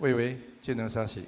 魏为见证杀喜。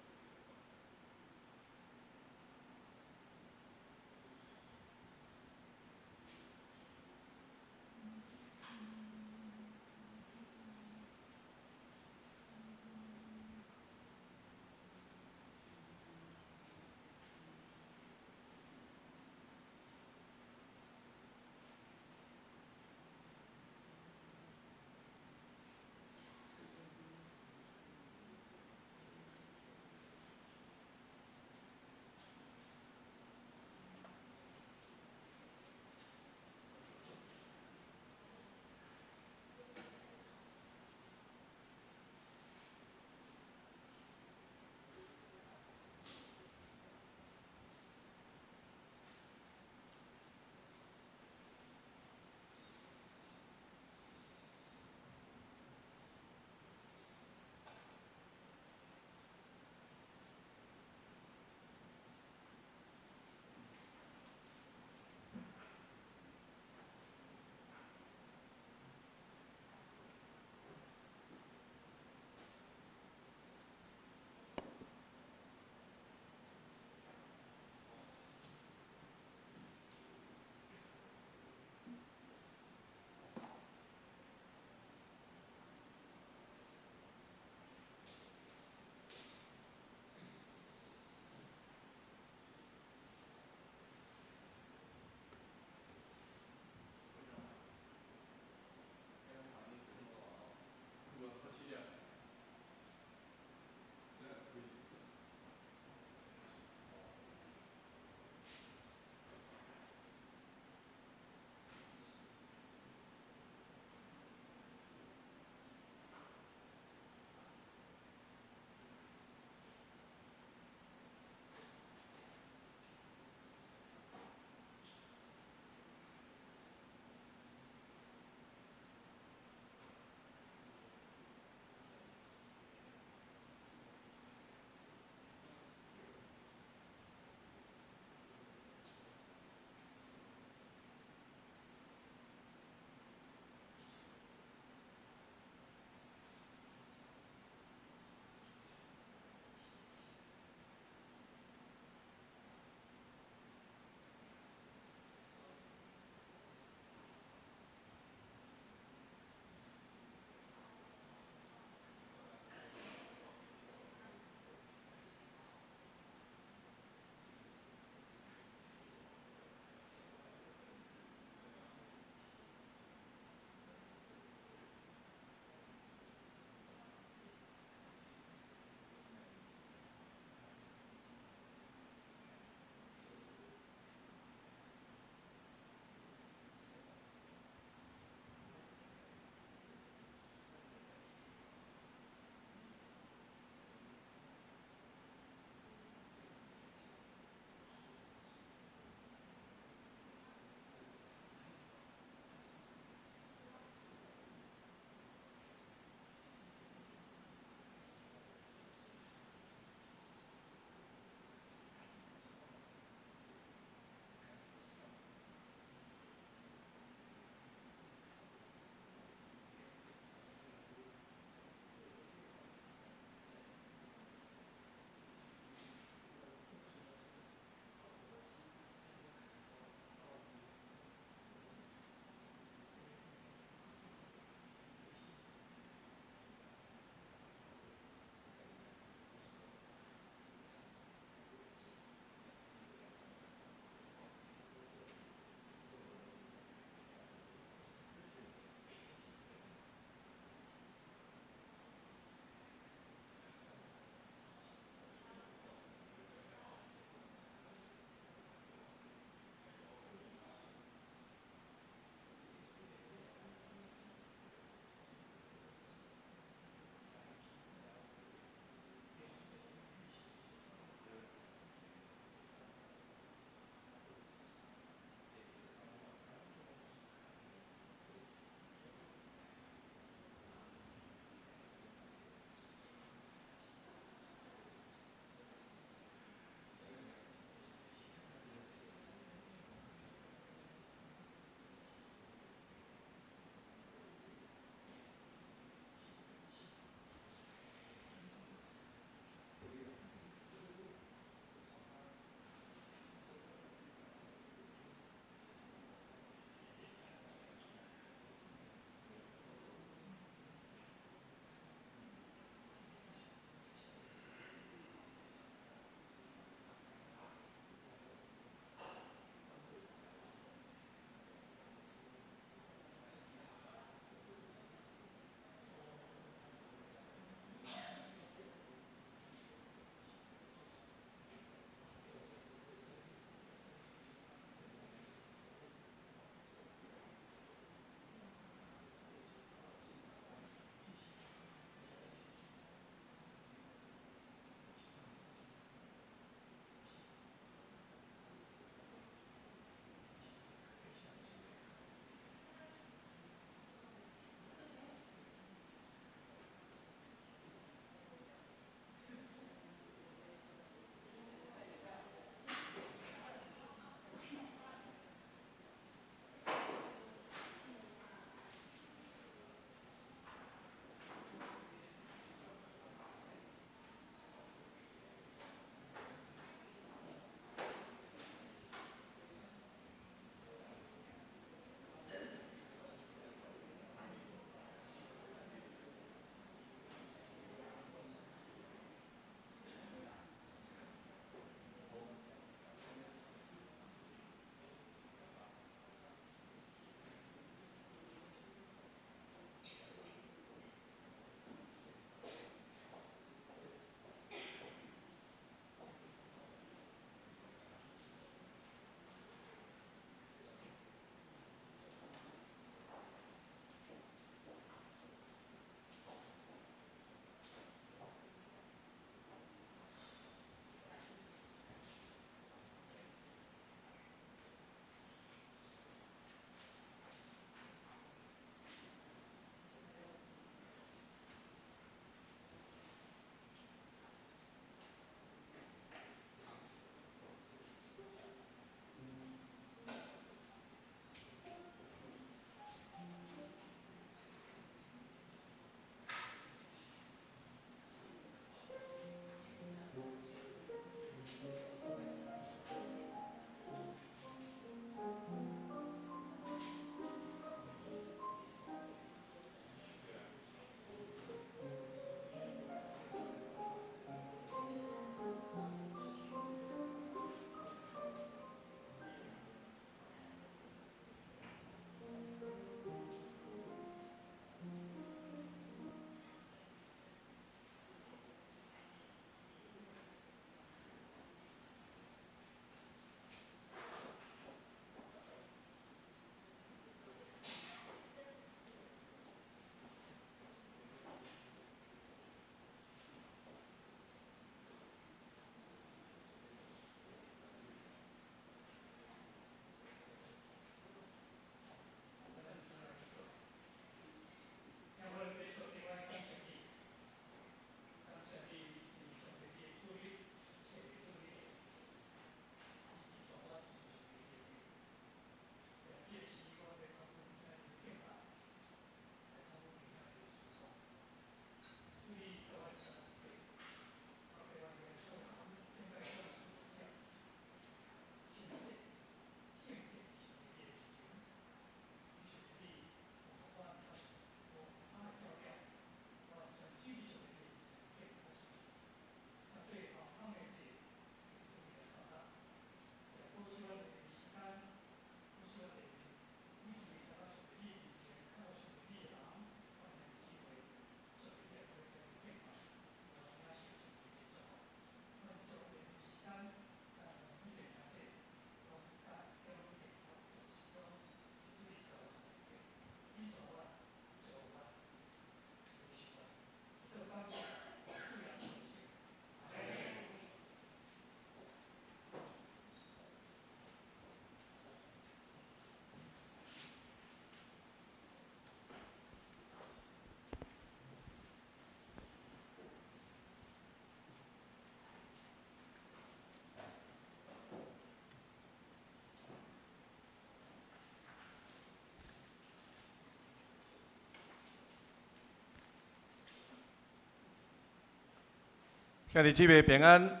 兄弟姊妹平安，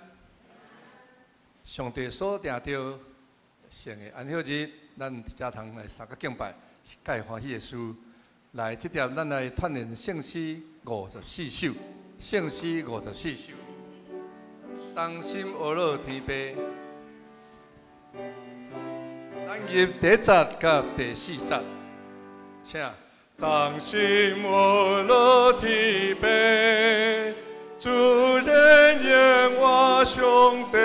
上帝所定着圣的安息日，咱伫遮通来三个敬拜，是介欢喜的事。来，这条咱来串联圣诗54首，圣诗54首。当心学乐天悲，咱入第一节甲第4节，请。当心学乐天悲。 主人言我兄弟，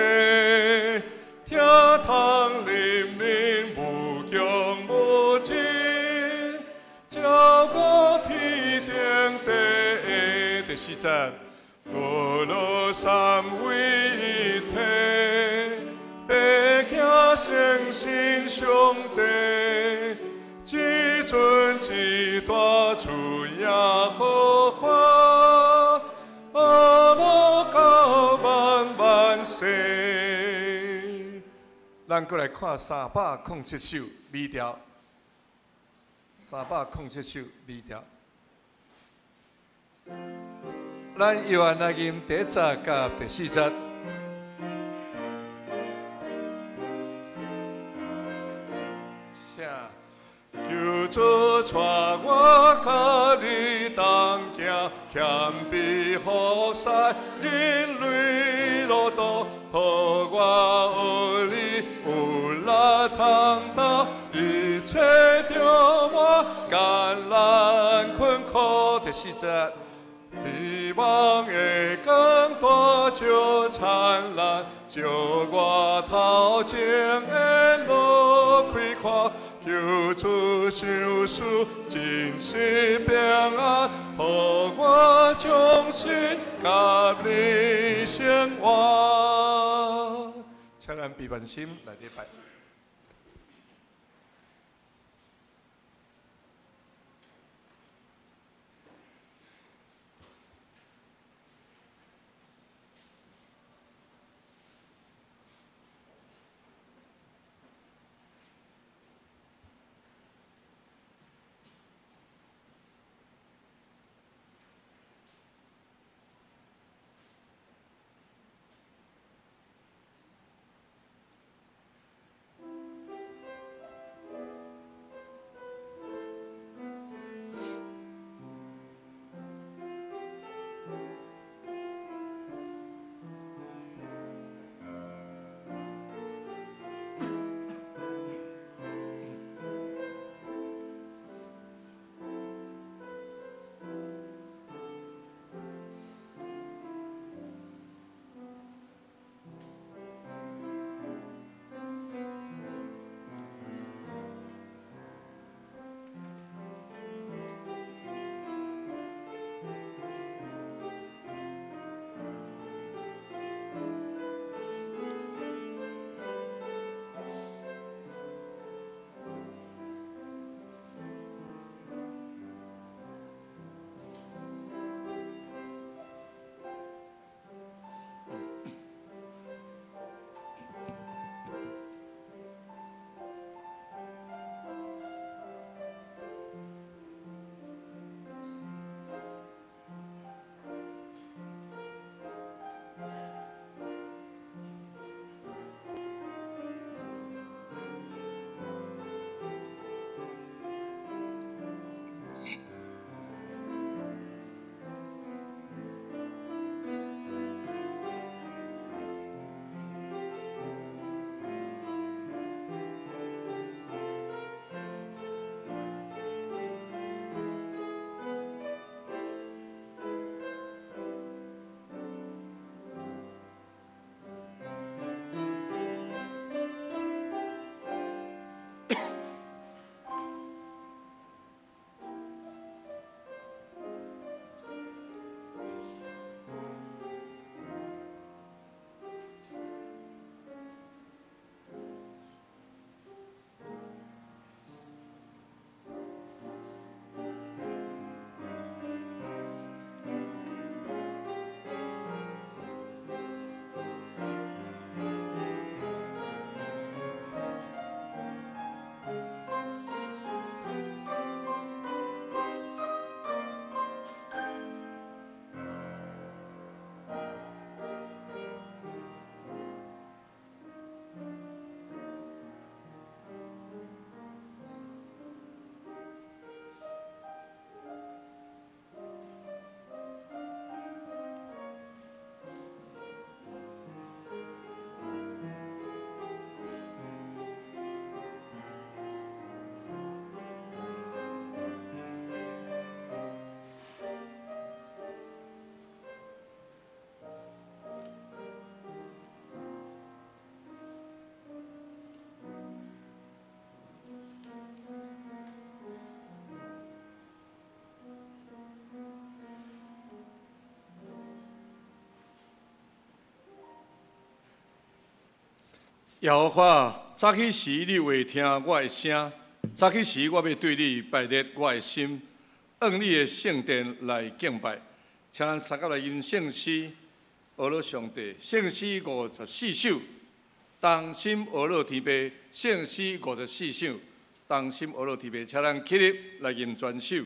天堂黎明无穷无尽，照过天顶第4节，我乐三位一体，白骑诚信兄弟，至尊至大主耶和华。 咱过来看307首微调，307首微调。咱约翰福音第1节甲第4节。求主带我甲你同行，谦卑服侍人类路途，予我学你有力通达，一切着我艰难困苦第4节。希望的光大照灿烂，照我头前的路开阔。 求主相思，真实平安，予我重新甲你生活。请咱闭眼心来礼拜。耶和华，早起时你会听我的声，早起时我要对你摆热我的心，按你的圣殿来敬拜。请咱三甲来吟圣诗，俄罗上帝圣诗54首，同心俄罗天父圣诗54首，同心俄罗天父，请咱起立来吟全首。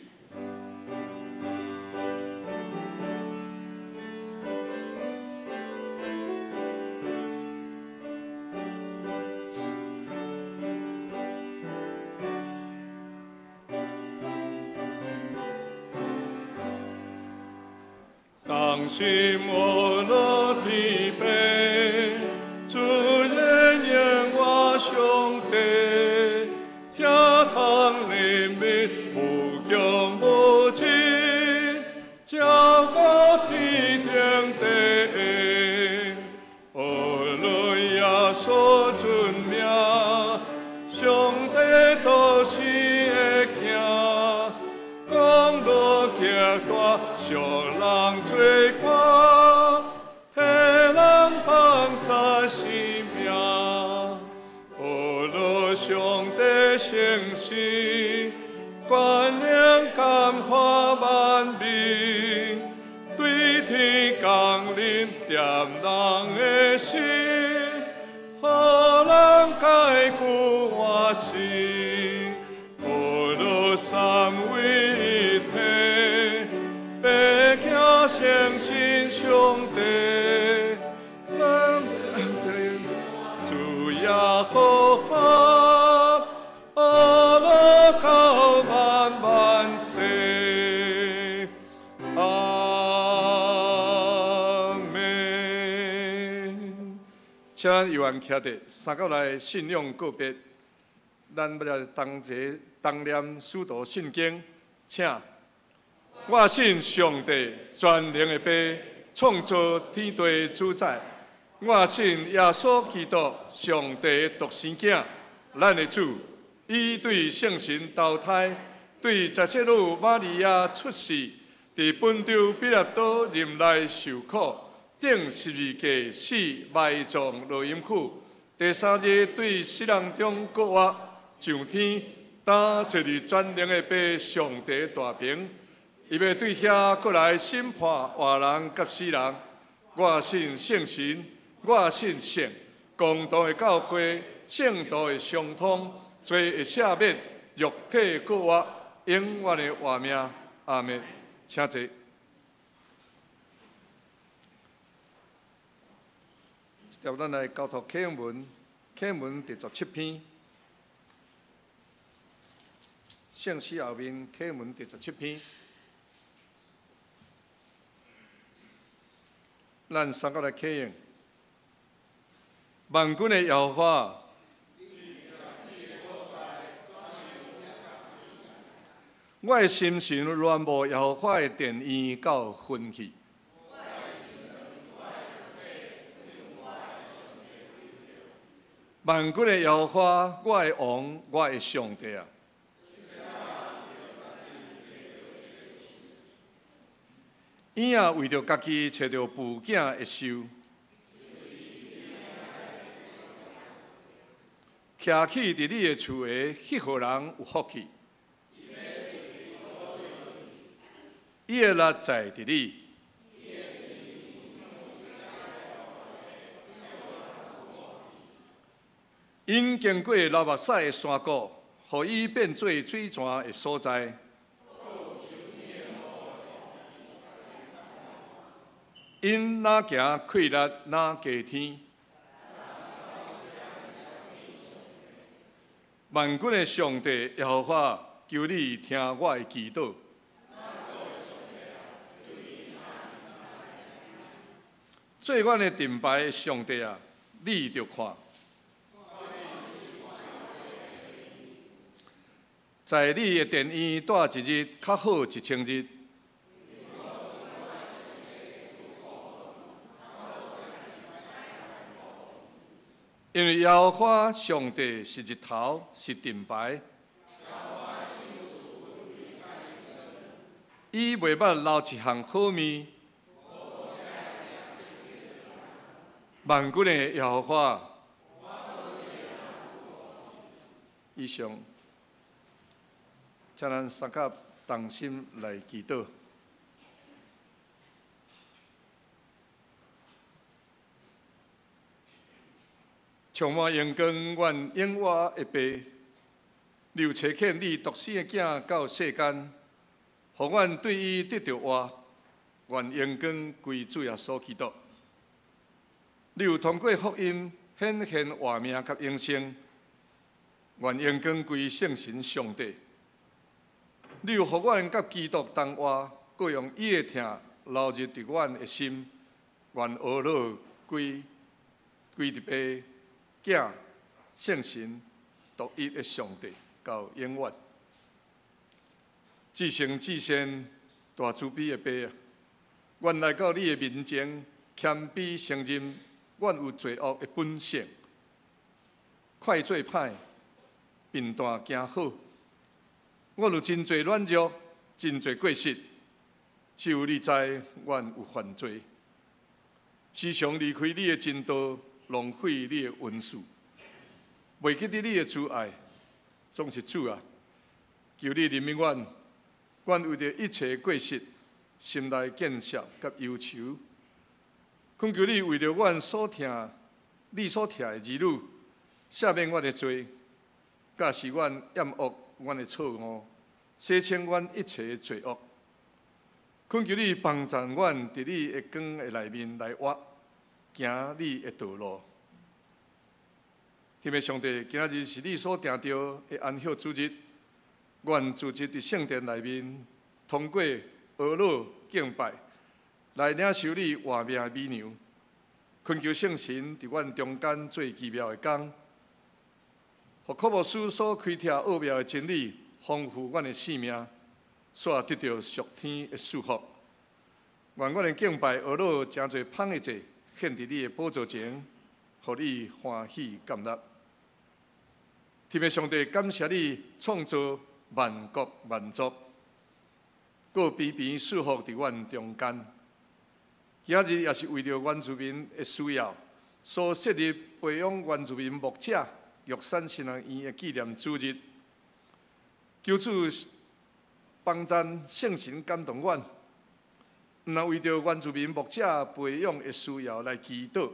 当心俄罗天父，主人言我上帝，听堂人民无强无尽，照个天顶地，俄罗亚所尊名，上帝都是会行，公路极大。小人做官，替人放下性命。俄罗上帝圣诗，冠冕感化万民，对天降临点人的心，好人解救我心。俄罗三位一体。相信上帝，主耶和华，阿拉高万万岁，阿门。请咱有缘徛伫三角内信仰个别，咱要来同念使徒圣经，请。我信上帝全能的爸，创造天地主宰。我信耶稣基督，上帝独生子，咱的主。伊对圣神投胎，对十七女玛利亚出世，伫本州彼拉多任内受苦，顶十字架死，埋葬落阴府。第三日对死人中复活，上天，当坐伫全能的爸上帝大屏。伊要对遐过来审判活人甲死人。我信圣神，我信圣，共同的教会，圣道的相通，罪的赦免，肉体复活，永远的活命。阿门。请坐。接着咱来交托启文，启文第17篇。圣诗后面启文第17篇。咱三个来启应，万军的耶和华，我的心神恋慕耶和华的殿院到昏去。万军的耶和华，我的王，我的上帝啊！伊也为着家己找着父囝的寿，徛起伫你的厝下，迄号人有福气。伊的力在伫你，因经过流目屎的山谷，互伊变做水泉的所在。因哪行溃力哪加天，万军的上帝耶和华，求你听我的祈祷。做阮的盾牌的上帝啊，你着看，在你的殿院住一日，较好1000日。因为耶和华上帝是日头，是盾牌，伊袂捌留一项好面。万军的耶和华，以上，请咱三甲同心来祈祷。充满阳光，愿永活的爸，留差遣你独生的囝到世间，互阮对伊得着活。愿阳光归主耶稣基督。你有通过福音显现活命甲永生，愿阳光归圣神上帝。你有互阮甲基督同活，各用伊的疼留入伫阮的心，愿懊恼归伫爸。囝、圣神、独一的上帝到永远，至圣至善、大慈悲的爸啊！阮来到你的面前，谦卑承认，阮有罪恶的本性，快做歹，并断行好。阮有真侪软弱，真侪过失，只有你知，阮有犯罪，时常离开你的真道。浪费你的恩赐，袂记得你的慈爱，总是主啊！求你怜悯阮，阮为着一切过失，心内建设甲忧愁，恳求你为着阮所听、你所听的儿女，赦免阮的罪，假使阮厌恶阮的错误，洗清阮一切的罪恶。恳求你帮助阮，伫你的光的内面来活。行你的道路，天父上帝，今日是你所定着的安息主日，愿主日伫圣殿内面，通过懊恼敬拜，来领受你活命的美娘，恳求圣神伫阮中间做奇妙的工，互科牧师所开拓奥妙的真理，丰富阮的生命，煞得到属天的祝福。愿阮的敬拜懊恼诚侪芳的祭。献伫你的宝座前，互你欢喜甘乐。天父上帝，感谢你创造万国万族，各偏偏束缚伫阮中间。今日也是为着原住民的需要，所设立培养原住民牧者玉山新人院的纪念主日。求主帮赞圣神感动阮。毋但为着原住民牧者培养的需要来祈祷，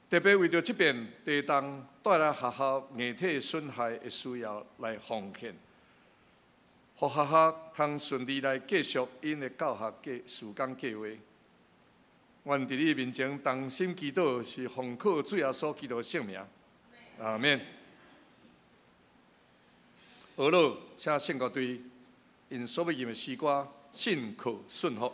特别为着即边地动带来学校硬体损害的需要来奉献，互学校通顺利来继续因的教学时间计划。愿伫你面前同心祈祷，是奉靠主耶稣基督的圣名，阿免。俄罗请圣乐队因所要吟的诗歌信靠顺服。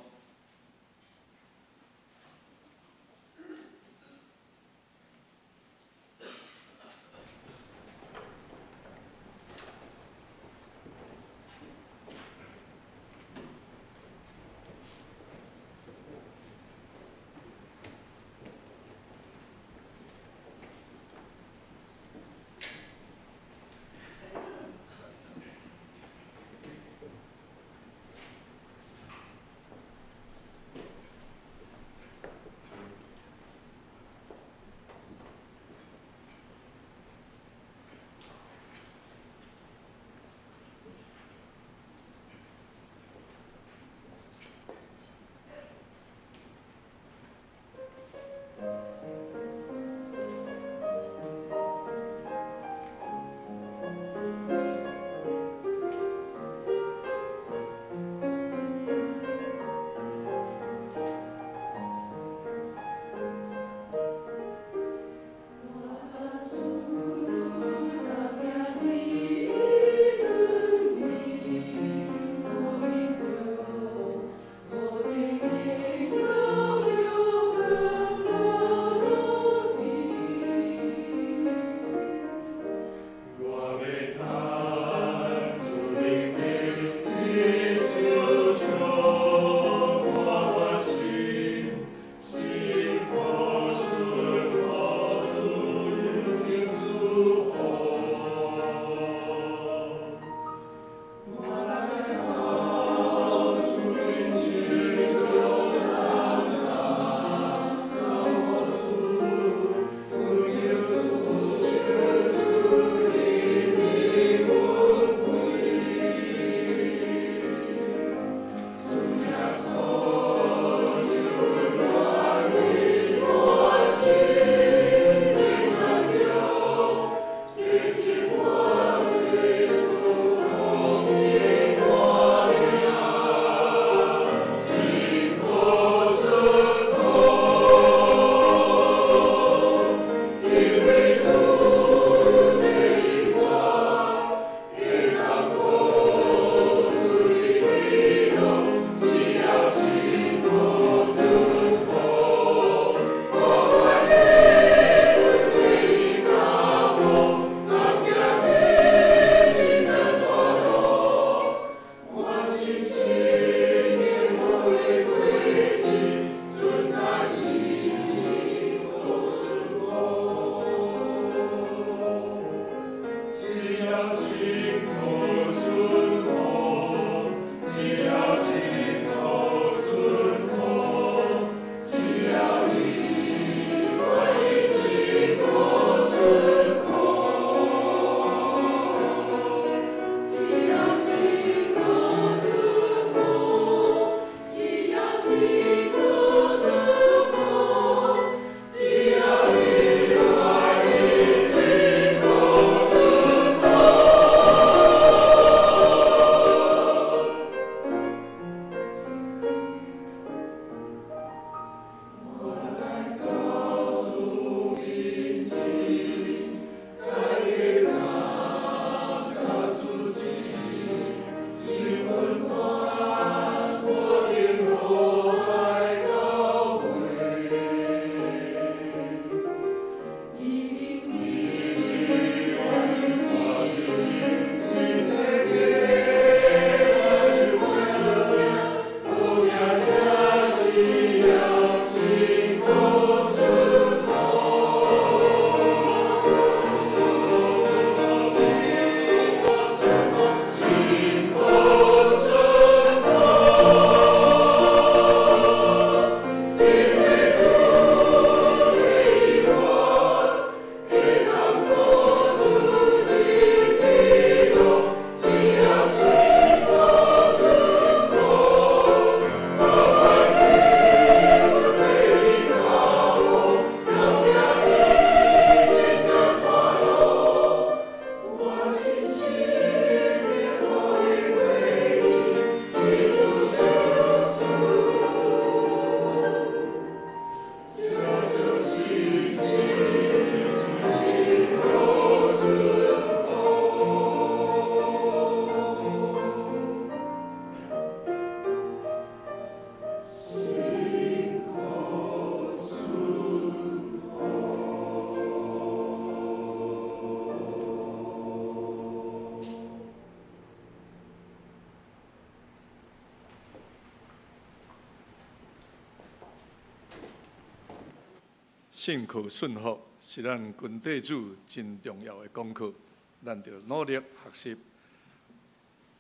信口顺服是咱军地主真重要的功课，咱着努力学习。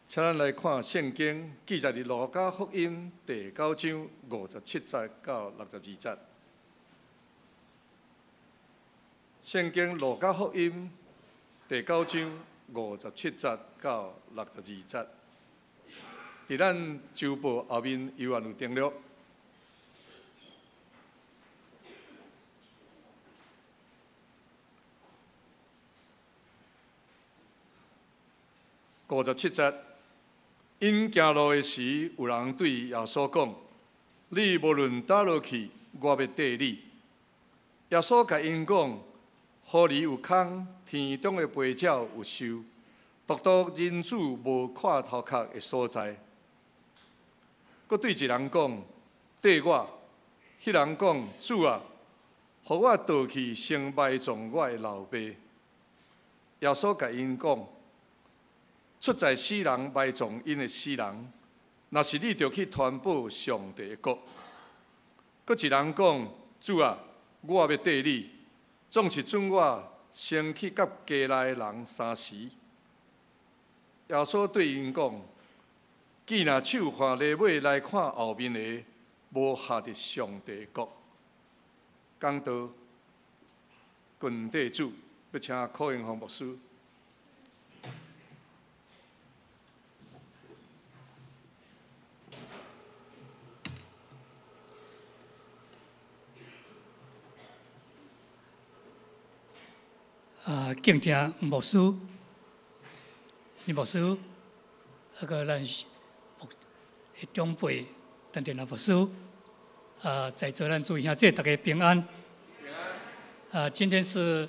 请咱来看圣经记载伫路加福音第9章57节到62节。圣经路加福音第9章57节到62节，伫咱周报后面犹原有登录。57节，因行路的时，有人对耶稣讲：“你无论倒落去，我要缀你。”耶稣甲因讲：“河里有空，天中的飞鸟有收，独独人子无看头壳的所在。”佮对一人讲：“缀我。”迄人讲：“主啊，互我倒去，先埋葬我的老爸。”耶稣甲因讲：“出在死人埋葬因的死人，若是你着去传播上帝的国。”佮一人讲：“主啊，我要缀你，总是准我先去甲家内人3时。”耶稣对因讲：“既若手看犁尾来看后面的，无下得上帝的国。”讲道，军地主要请柯永芳牧师。敬请牧师、李牧师，个咱长辈、等等牧师，在座咱注意下，这大家平安。平安。今天是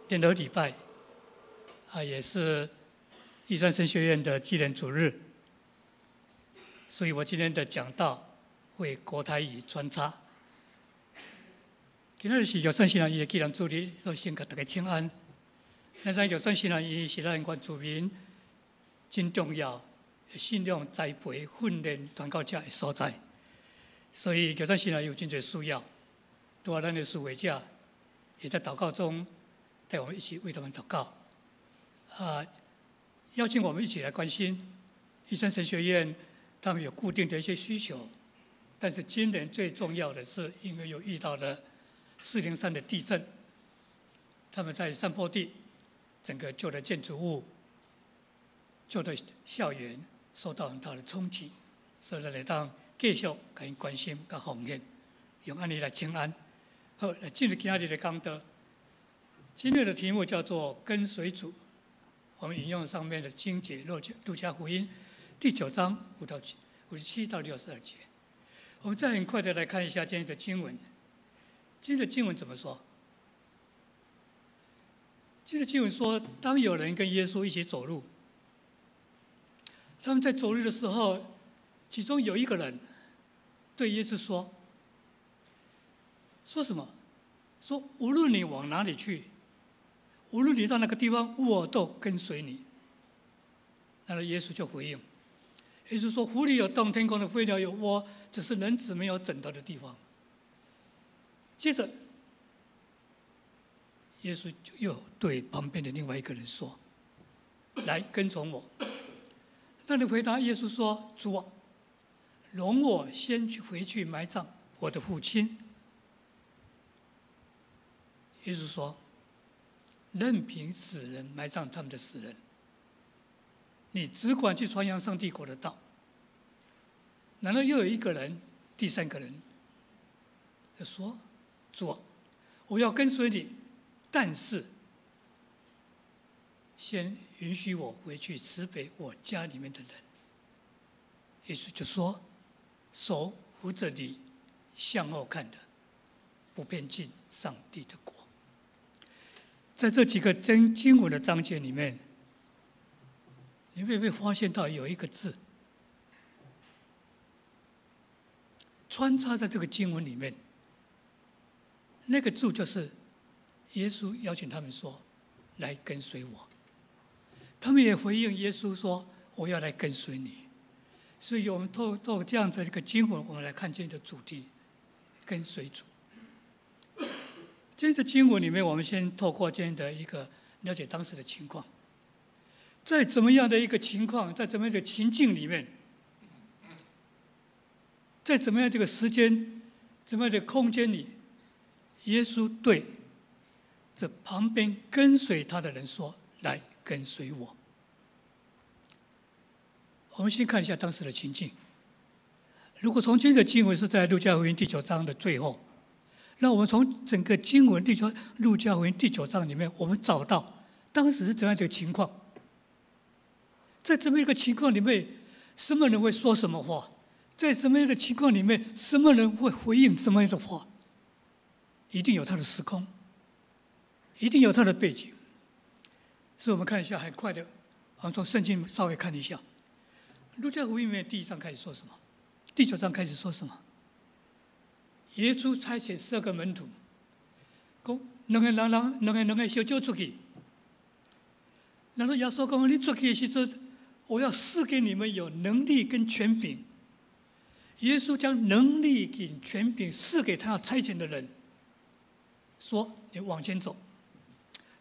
联合礼拜，也是玉山神学院的纪念主日，所以我今天的讲道会国台语穿插。今日是玉山新人伊的纪念主日，所以先给大家请安。咱知玉山新人伊是咱原住民真重要的信仰栽培、训练传教者的所在，所以玉山新人有真侪需要。拄啊，咱的侍会者也在祷告中带我们一起为他们祷告。邀请我们一起来关心玉山神学院，他们有固定的一些需求，但是今年最重要的是，因为有遇到了403的地震，他们在山坡地。整个旧的建筑物、旧的校园受到很大的冲击，所以来当继续给因关心、甲奉献，用安尼来请安。好，来进入今日的讲道。今日的题目叫做“跟随主”。我们引用上面的经节，路加福音第9章57到62节。我们再很快的来看一下今天的经文。今天的经文怎么说？今天的经文说，当有人跟耶稣一起走路，他们在走路的时候，其中有一个人对耶稣说：“说什么？说无论你往哪里去，无论你到哪个地方，我都跟随你。”然后耶稣就回应，耶稣说：“湖里有洞，天空的飞鸟有窝，只是人子没有枕头的地方。”接着，耶稣就又对旁边的另外一个人说：“来跟从我。”那人回答耶稣说：“主啊，容我先回去埋葬我的父亲。”耶稣说：“任凭死人埋葬他们的死人，你只管去传扬上帝国的道。”然后又有一个人，第3个人就说：“主啊，我要跟随你。但是，先允许我回去慈悲我家里面的人。”耶稣就说：“手扶着你向后看的，不便进上帝的国。”在这几个经文的章节里面，你会不会发现到有一个字穿插在这个经文里面？那个字就是耶稣邀请他们说：“来跟随我。”他们也回应耶稣说：“我要来跟随你。”所以，我们透过这样的一个经文，我们来看今天的主题：跟随主。今天的经文里面，我们先透过今天的一个了解当时的情况，在怎么样的一个情况，在怎么样的情境里面，在怎么样这个时间、怎么样的空间里，耶稣对这旁边跟随他的人说：“来跟随我。”我们先看一下当时的情境。如果从今天的经文是在路加福音第9章的最后，那我们从整个经文路加福音第9章里面，我们找到当时是怎样的情况。在这么一个情况里面，什么人会说什么话？在什么样的情况里面，什么人会回应什么样的话？一定有他的时空，一定有他的背景。所以我们看一下，很快的，我们从圣经稍微看一下。路加福音里面第1章开始说什么？第9章开始说什么？耶稣差遣12个门徒，讲两个小酒出去。然后耶稣讲：“你出去的时候，我要赐给你们有能力跟权柄。”耶稣将能力跟权柄赐给他要差遣的人，说：“你往前走。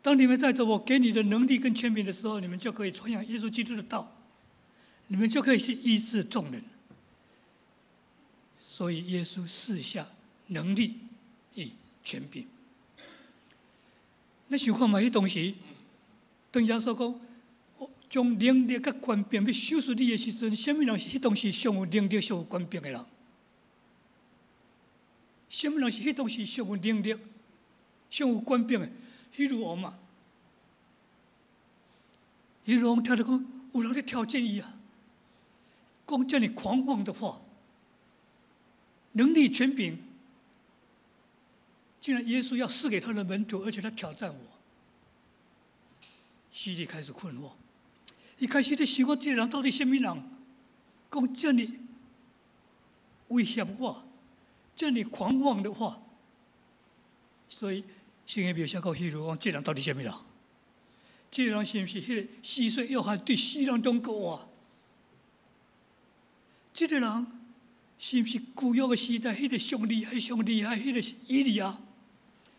当你们在走我给你的能力跟权柄的时候，你们就可以传扬耶稣基督的道。”你们就可以去医治众人。所以耶稣赐下能力与权柄。你想看嘛？迄当时，当耶稣讲，将能力甲权柄要授予你的时阵，什么人是迄当时上有能力、上有权柄的人？什么人是迄当时上有能力、上有权柄的？希律王嘛。希律王听到讲，有人在挑战伊啊！讲这样狂妄的话，能力权柄，竟然耶稣要赐给他的门徒，而且他挑战我。希律开始困惑，一开始在想我这个人到底什么人？讲这样威胁我，这样狂妄的话。所以圣经描写到希律讲，这人到底什么人？这人是不是迄个4岁约翰对死人忠告啊？这个人是不是旧约的时代迄个上厉害、迄个以利亚？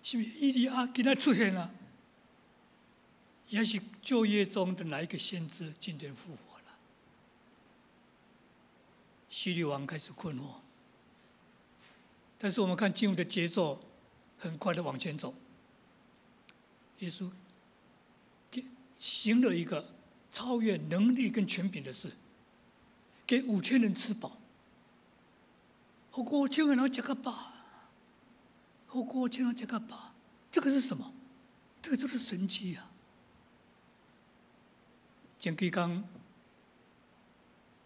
是不是以利亚今仔出现了？也是旧约中的哪一个先知今天复活了？希律王开始困惑。但是我们看经文的节奏，很快的往前走。耶稣行了一个超越能力跟权柄的事。给5000人吃饱，和5000个人吃个饱，和5000人吃个饱，这个是什么？这个就是神迹啊！前几天，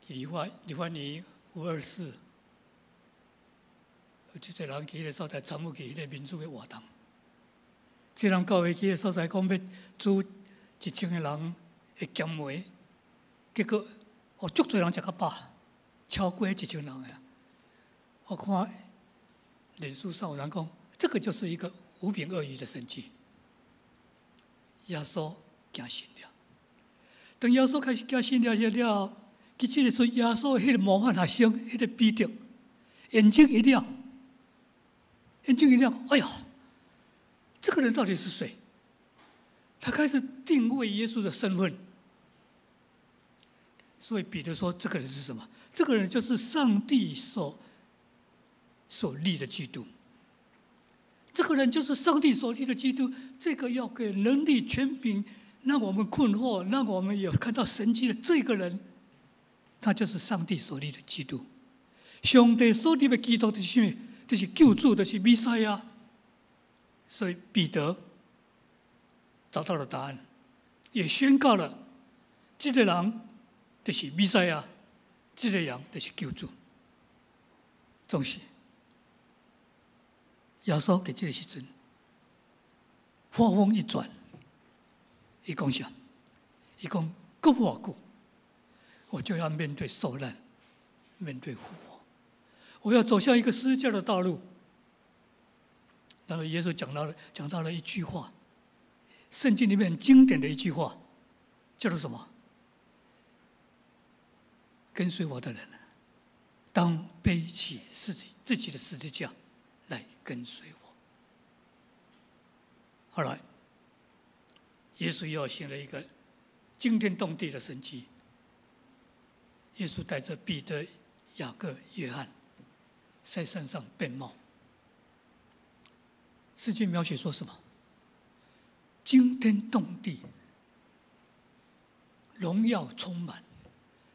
梨花年524，就这人去迄个所在参与去迄个民主的活动，这人到去迄个所在讲要煮1000个人的咸糜，结果。足多人吃个饱，超过1000人呀！我看脸书上有人讲，这个就是一个5饼2鱼的神迹。耶稣惊醒了，等耶稣开始惊醒了了，其实是耶稣迄个模范学生，迄个彼得，眼睛一亮，哎呀，这个人到底是谁？他开始定位耶稣的身份。所以彼得说：“这个人是什么？这个人就是上帝所立的基督。这个人就是上帝所立的基督。这个要给能力、权柄，让我们困惑，让我们有看到神迹的这个人，他就是上帝所立的基督。上帝所立的基督就是什么？就是救主，就是弥赛亚。所以彼得找到了答案，也宣告了这个人。”就是弥赛亚，这个人就是救主。总是耶稣在这个时阵，话锋一转，伊讲啥？伊讲过不久，我就要面对受难，面对复活，我要走向一个十字架的道路。然后耶稣讲到了一句话，圣经里面很经典的一句话，叫做什么？跟随我的人，当背起自己的十字架来跟随我。后来，耶稣又行了一个惊天动地的神迹。耶稣带着彼得、雅各、约翰在山上变貌。圣经描写说什么？惊天动地，荣耀充满。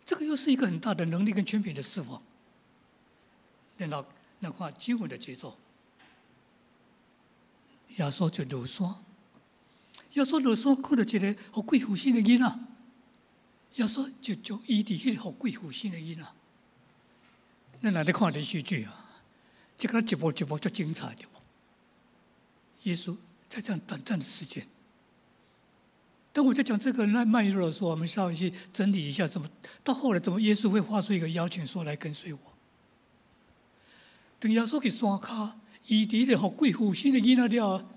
这个又是一个很大的能力跟权柄的释放。然后，那看经文的节奏，耶稣就落山，耶稣落山看到一个富贵负心的囡仔，耶稣就将医治迄个富贵负心的囡仔。咱来咧看连续剧啊，这个一幕一幕足精彩的。耶稣在这样短暂的时间，当我在讲这个脉络的时候，我们稍微去整理一下，怎么到后来怎么耶稣会发出一个邀请说来跟随我。等耶稣去山骹医治了富贵负心的囡仔了，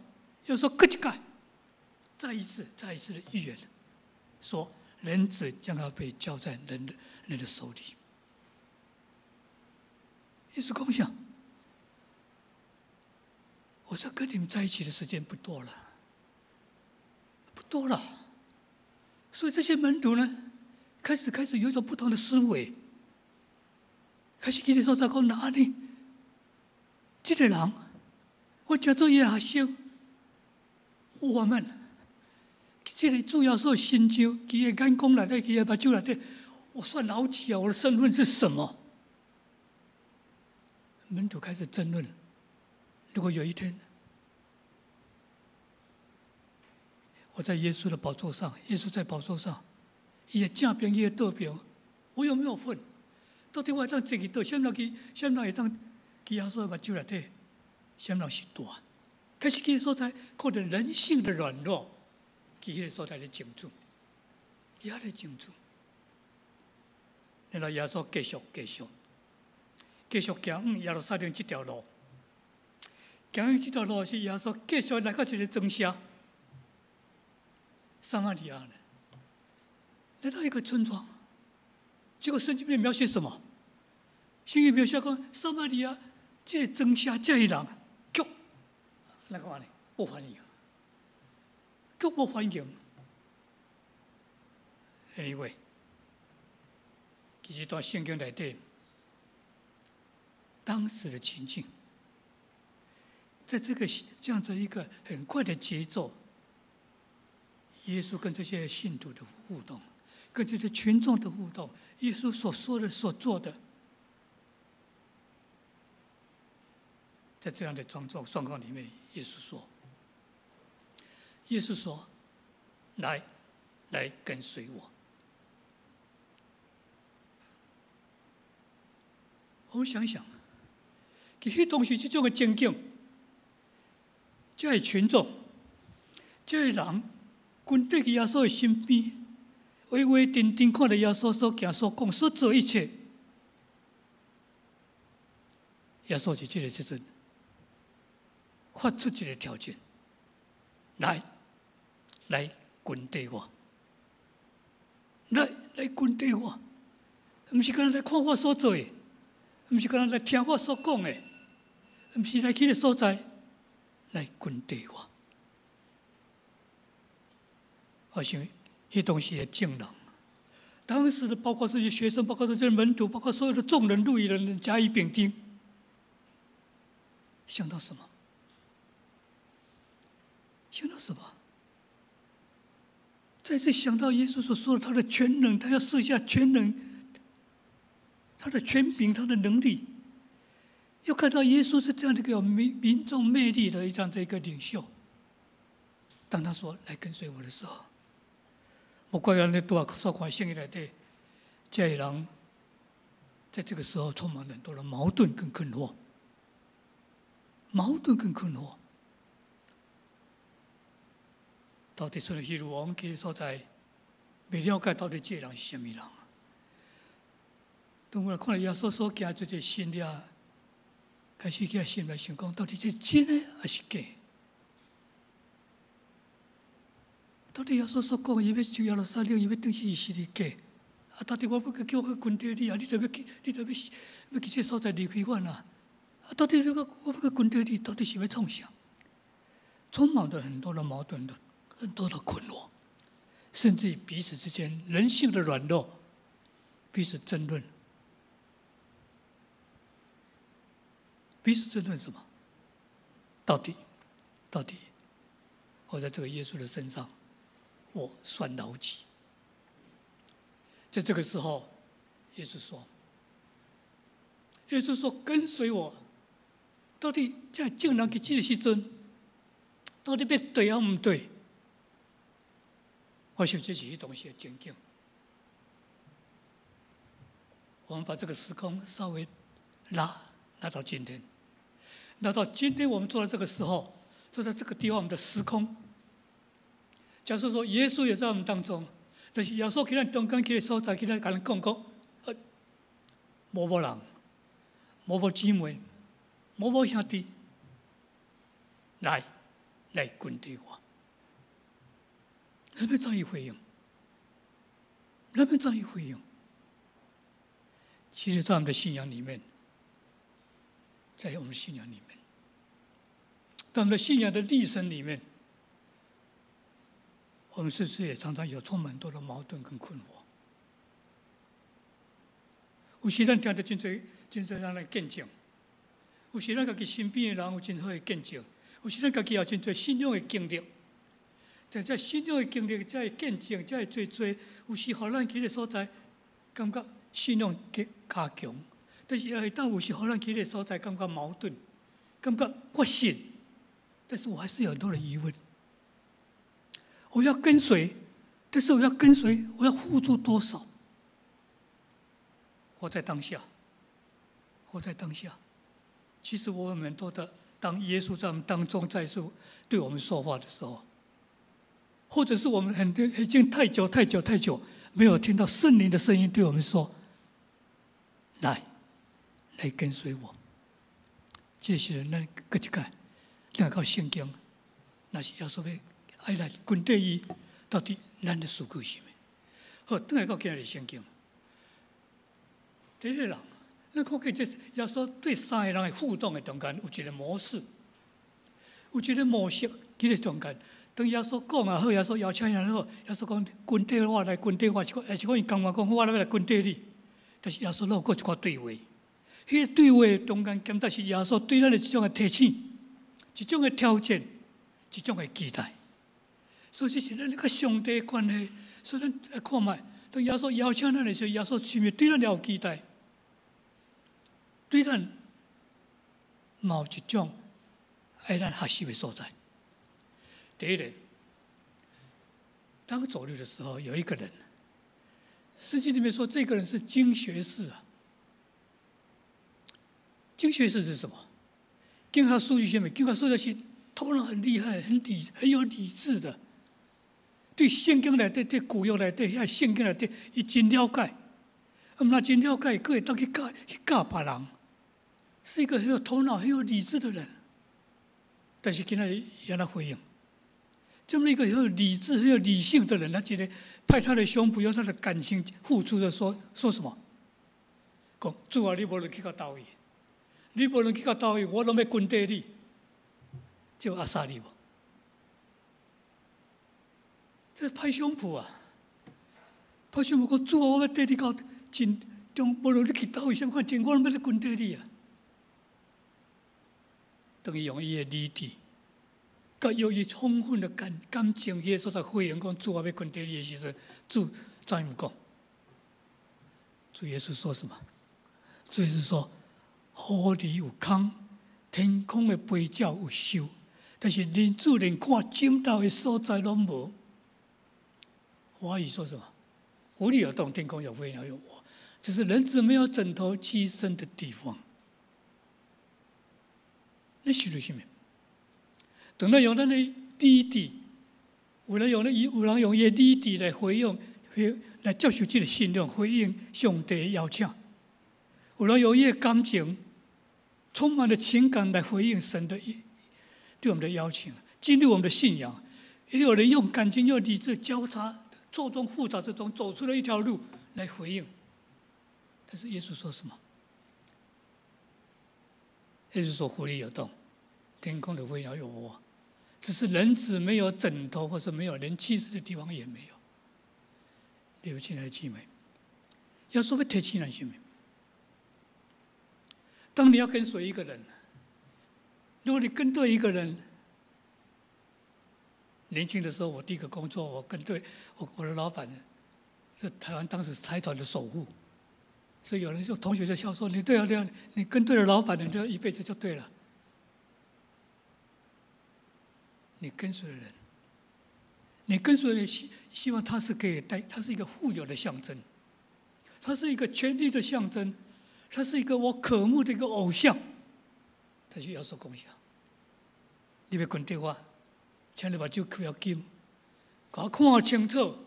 耶稣搁一届，再一次的预言，说人子将要被交在人的手里。耶稣讲想，我说跟你们在一起的时间不多了，所以这些门徒呢，开始有一种不同的思维，开始记得说在讲哪里，这个人，我叫做耶稣，我们，这个主要是新旧，他的眼光来的，他的目睭来的，我算老几啊？我的身份是什么？门徒开始争论。如果有一天，我在耶稣的宝座上，耶稣在宝座上，他的正边，他的倒边，我有没有份？到底我当坐去倒？什么人会当去耶稣的目睭内底？什么人是大？开始迄个所在，可能人性的软弱，去迄个所在咧争主，也咧争主。然后耶稣继续行耶路撒冷这条路。行这条路是耶稣继续来到一个庄稼，撒玛利亚呢，来到一个村庄。结果圣经里面描写什么？圣经描写讲撒玛利亚这个庄稼这些人，脚那个呢不欢迎，脚不欢迎。Anyway， 其实在圣经内底，当时的情境。在这样子一个很快的节奏，耶稣跟这些信徒的互动，跟这些群众的互动，耶稣所说的、所做的，在这样的状况里面，耶稣说：“来跟随我。”我们想想，其实当时这种的情景。这些群众，这些人，跟对耶稣的身边，定定看着耶稣所行所讲所做一切，耶稣就这个时阵发出一个条件，来跟对我，来跟对我，不是干来看我所做的，不是干来听我所讲的，不是来去个所在。来跟对我，好像迄当时的证人，当时的包括这些学生，包括这些门徒，包括所有的众人、路以人加以评定，想到什么？再次想到耶稣所说的他的全能，他要试一下全能，他的权柄，他的能力。又看到耶稣是这样的一个有民众魅力的这样的一个领袖。当他说来跟随我的时候，我怪人的多所看圣经内底，这些人在这个时候充满很多的矛盾跟困惑。到底出了迄我们其实所在未了解到底这个人是什么人。当我看到耶稣所行这些信了。开始去心来想讲，到底是真的还是假？到底耶稣所讲，伊要就耶路撒冷，伊要等去是假？啊，到底我要叫我跟对你啊？你要去这所在离开我啊？啊，到底我要跟对你，到底是要创啥？充满着很多的矛盾的，很多的困惑，甚至于彼此之间人性的软弱，彼此争论。彼此争论什么？到底，我在这个耶稣的身上，我算老几？在这个时候，耶稣说：“跟随我。”到底这正人去这个时阵，到底要对还唔对？我想这是一东西的情景。我们把这个时空稍微拉到今天，拉到今天我们坐在这个时候，坐在这个地方，我们的时空。假设说耶稣也在我们当中，但是耶稣去咱中间去的所在，去咱跟人讲讲，无人，无姊妹，无兄弟，来跟对我。咱要怎样回应？其实，在我们的信仰里面，在我们的信仰里面，在我们的信仰的历程里面，我们是不是也常常有充满多的矛盾跟困惑？有时咱听到真侪人来见证，有时咱家己身边的人有真好的见证，有时咱家己也有真侪信仰的经历。但这信仰的经历，这见证，这做，有时互咱去个所在，感觉信仰加强；但是下到有时互咱去个所在，感觉矛盾，感觉我信，但是我还是有很多的疑问。我要跟随，但是我要跟随，我要付出多少？活在当下。其实我们都的，当耶稣在我们当中再次对我们说话的时候，或者是我们已经太久没有听到圣灵的声音对我们说：“来跟随我。”这时咱搁一届，咱到圣经，那是耶稣要爱来跟对伊，到底咱的需求是什么？好，等下到今日的圣经，第一个人，咱看见这耶稣对三个人的互动的中间有一个模式，有一个模式，这个中间。当耶稣讲也好，耶稣邀请人好，耶稣讲跟对我来跟对我，还是讲伊讲我要来跟对你。但是耶稣有过一寡对话，迄个对话中间兼带是耶稣对咱的一种的提醒、一种的挑战、一种的期待。所以这是咱跟上帝的关系。所以咱来看卖，当耶稣邀请咱的时候，耶稣是毋是对咱有期待？对咱有一种爱咱学习的所在。第一点，当走路的时候，有一个人，圣经里面说这个人是经学士啊。经学士是什么？经学数据学美，经学数据是头脑很厉害、很有理智的，对圣经来对古约来对圣经来对，伊真了解。那真了解，可以当去教别人，是一个很有头脑、很有理智的人。但是今天也来回应。这么一个很有理智、很有理性的人，他今天派他的胸脯用他的感情付出的说什么？讲主啊，你无能去到倒位，你无能去到倒位，我拢要跟对你，就阿萨利无。这拍胸脯啊！拍胸脯讲主啊，我要对你到真中，无论你去倒位啥款情，我拢要跟对你啊！等于用伊的理智。佮由于充分的感情，耶稣在回应讲：“主啊，要跟对你的时阵，主怎样讲？”主耶稣说什么？主耶稣说：“河里有空，天空的飞鸟有收，但是人子连看枕头的所在拢无。”华语说什么？湖里有洞，天空有飞鸟有我，只是人子没有枕头栖身的地方。那是什么？等到用咱的理智，有人用伊的理智来回应，来接受这个信仰，回应上帝的邀请；有人用伊的感情，充满了情感来回应神的对我们的邀请，进入我们的信仰；也有人用感情、用理智交叉、错综复杂之中走出了一条路来回应。但是耶稣说什么？耶稣说：“湖里有洞，天空的飞鸟有我。”只是人子没有枕头，或者没有人栖息的地方也没有。对不起，亲爱的姊妹，要说要提起咱心命。当你要跟随一个人，如果你跟对一个人，年轻的时候，我第一个工作，我跟对我的老板是台湾当时财团的首富，所以有人就同学就笑说：“你对啊，对啊，你跟对了老板，你就一辈子就对了。”你跟随的人，你跟随的人希望他是可以他是一个富有的象征，他是一个权力的象征，他是一个我渴慕的一个偶像。但是要说共享，你要跟对我，请你把手开要紧，给我看清楚，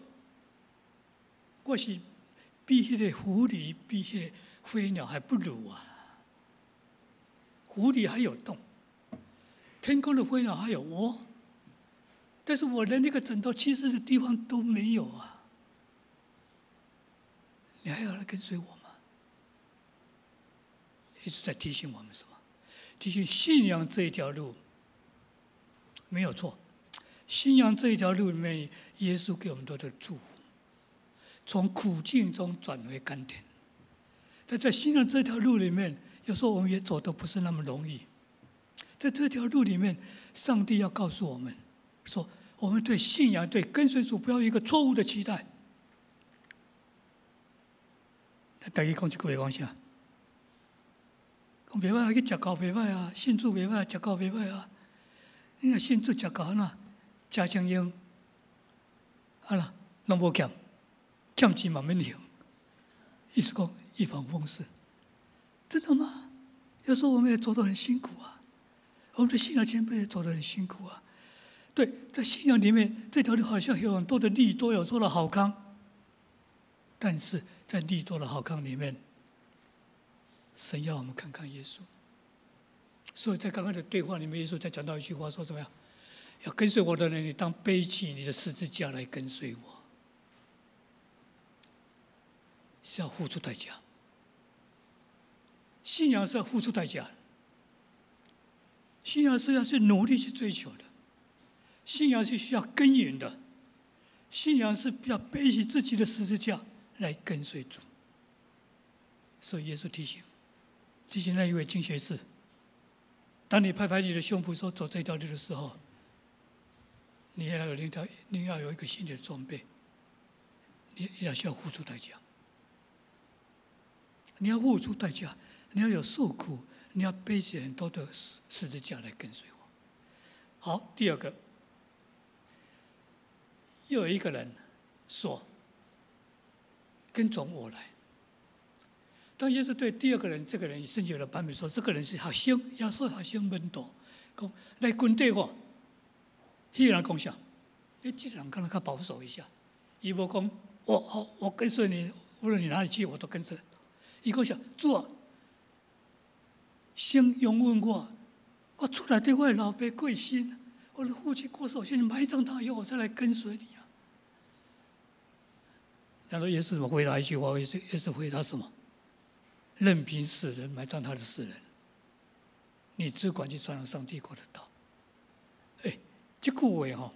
我是比那个狐狸、比那个飞鸟还不如啊！狐狸还有洞，天空的飞鸟还有窝。但是我连那个枕头栖息的地方都没有啊！你还要来跟随我吗？一直在提醒我们什么？提醒信仰这一条路没有错，信仰这一条路里面，耶稣给我们多的祝福，从苦境中转为甘甜。但在信仰这条路里面，有时候我们也走得不是那么容易。在这条路里面，上帝要告诉我们说，我们对信仰、对跟随主，不要有一个错误的期待。大家讲一句话讲啥？讲袂歹，去食糕袂歹啊，信主袂歹，食糕袂歹啊。你若信主食糕呐，食成用，啊啦，拢无欠，欠钱嘛免还。意思讲一帆风顺，真的吗？有时候我们也走得很辛苦啊，我们的信仰前辈也走得很辛苦啊。对，在信仰里面，这条路好像有很多的利多，有很多的好康，但是在利多的好康里面，神要我们看看耶稣。所以在刚刚的对话里面，耶稣在讲到一句话，说怎么样？要跟随我的人，你当背起你的十字架来跟随我，是要付出代价。信仰是要付出代价的，信仰是要去努力去追求的，信仰是需要耕耘的，信仰是要背起自己的十字架来跟随主。所以耶稣提醒那一位经学士，当你拍拍你的胸脯说走这条路的时候，你要有一个新的装备，你也需要付出代价。你要付出代价，你要有受苦，你要背起很多的十字架来跟随我。好，第二个，又有一个人说：“跟从我来。”当耶稣对第二个人，这个人以圣经的版本说，这个人是学生，耶稣学生门徒，讲来跟对我。那个人讲啥？这个人可能较保守一下，伊无讲我跟随你，无论你哪里去，我都跟随。伊讲啥？主啊，先容忍我出来对我的老爸过身，我的父亲过世，我先埋葬他以后，我再来跟随你啊。然后耶稣怎么回答一句话？耶稣回答什么？任凭死人埋葬他的死人，你只管去传扬上帝国的道。这句话吼，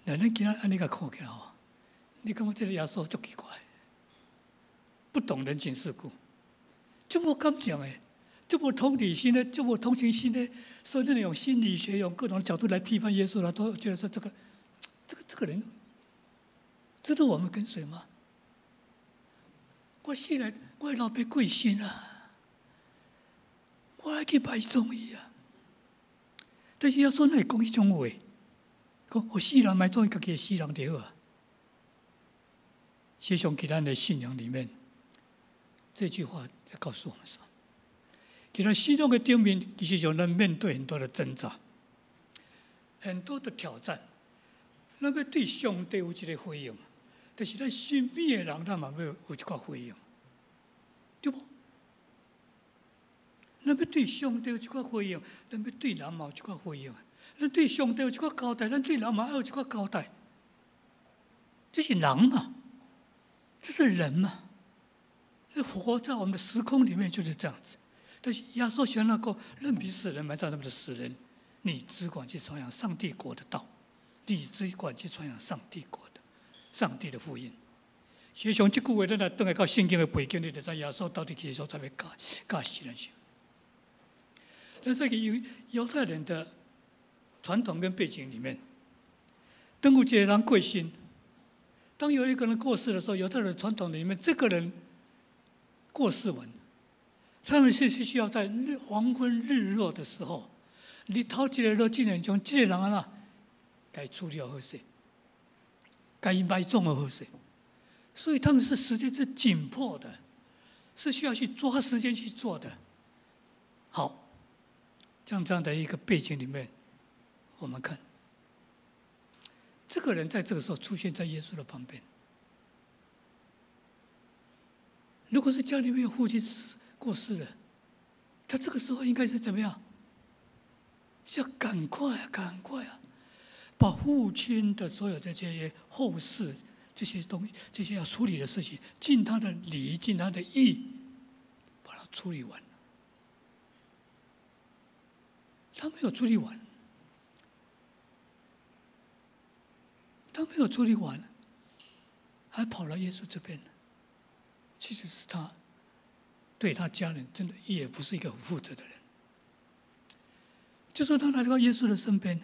那咱今仔安尼个看起来吼，你感觉这个耶稣足奇怪，不懂人情世故，这么感情的，这么同理心的，这么同情心的，所以那种心理学用各种角度来批判耶稣了，都觉得说这个人值得我们跟随吗？我死来，我的老爸过身啊，我还去埋葬伊啊。但是耶稣哪会讲迄种话？讲我死人埋葬伊家己的死人就好啊。实际上，在咱的信仰里面，这句话在告诉我们什么？在咱信仰的顶面，其实上咱面对很多的挣扎，很多的挑战。咱要对上帝有一个回应，但是咱身边的人，咱嘛要有一个回应，对不？咱要对上帝有一个回应，咱要对人嘛有一个回应。咱对上帝有一个交代，咱对人嘛要有一个交代。这是人嘛，这是人嘛，这活在我们的时空里面就是这样子。但是耶稣讲那个任凭死人埋葬他们的死人，你只管去传扬上帝国的道，你只管去传扬上帝国的、上帝的福音。所以从这句话，咱来倒来到圣经的背景，你就知耶稣到底其实才会教世人行。但在犹太人的传统跟背景里面，当有一个人过身，当有一个人过世的时候，犹太人传统里面，这个人过世完，他们是需要在黄昏日落的时候，日头一个落进来，将这个人啊，该处理好势，该埋葬好势。所以他们是时间是紧迫的，是需要去抓时间去做的。好，这样的一个背景里面，我们看这个人在这个时候出现在耶稣的旁边。如果是家里面有父亲过世了，他这个时候应该是怎么样？是要赶快啊，把父亲的所有的这些后事。这些东西，这些要处理的事情，尽他的理，尽他的义，把它处理完。他没有处理完，还跑到耶稣这边。其实是他对他家人真的也不是一个很负责的人。就说他来到耶稣的身边，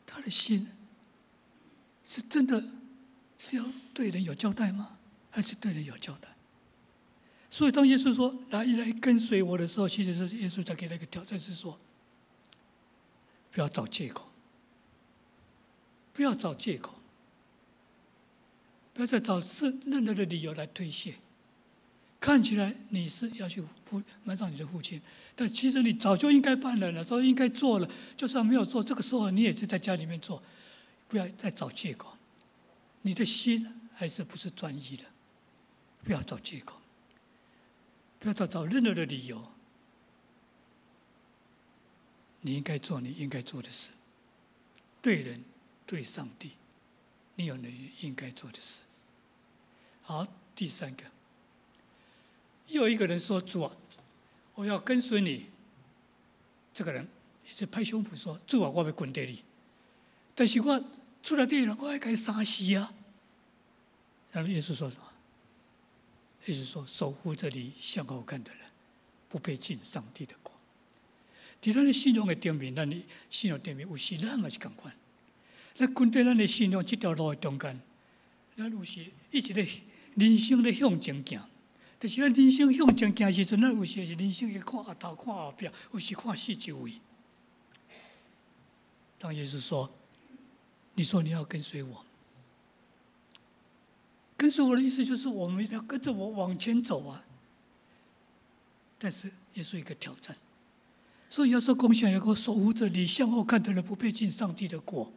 他的心。是真的是要对人有交代吗？还是对人有交代？所以当耶稣说来跟随我的时候，其实是耶稣在给他一个挑战，是说不要找借口，不要再找任何的理由来推卸。看起来你是要去埋葬你的父亲，但其实你早就应该办了，早就应该做了。就算没有做，这个时候你也是在家里面做。不要再找借口，你的心还是不是专一的？不要找借口，不要再找任何的理由。你应该做你应该做的事，对人对上帝，你有你应该做的事。好，第三个，又有一个人说：“主啊，我要跟随你。”这个人也是拍胸脯说：“主啊，我要跟随你。”但是我出来对人，我还该杀死啊！然后耶稣说什么？耶稣说：“守护这里向后看的人，不配进上帝的国。”在咱的信仰的顶面，咱的信仰顶面有时咱也是同款。咱跟在咱的信仰这条路的中间，咱有时一直咧人生咧向前行。但是咱人生向前行的时阵，咱有时是人生会看后头看后壁，有时看四周围。当耶稣说。你说你要跟随我，跟随我的意思就是我们要跟着我往前走啊。但是也是一个挑战，所以要说共享有个守护着你向后看的人不配进上帝的国，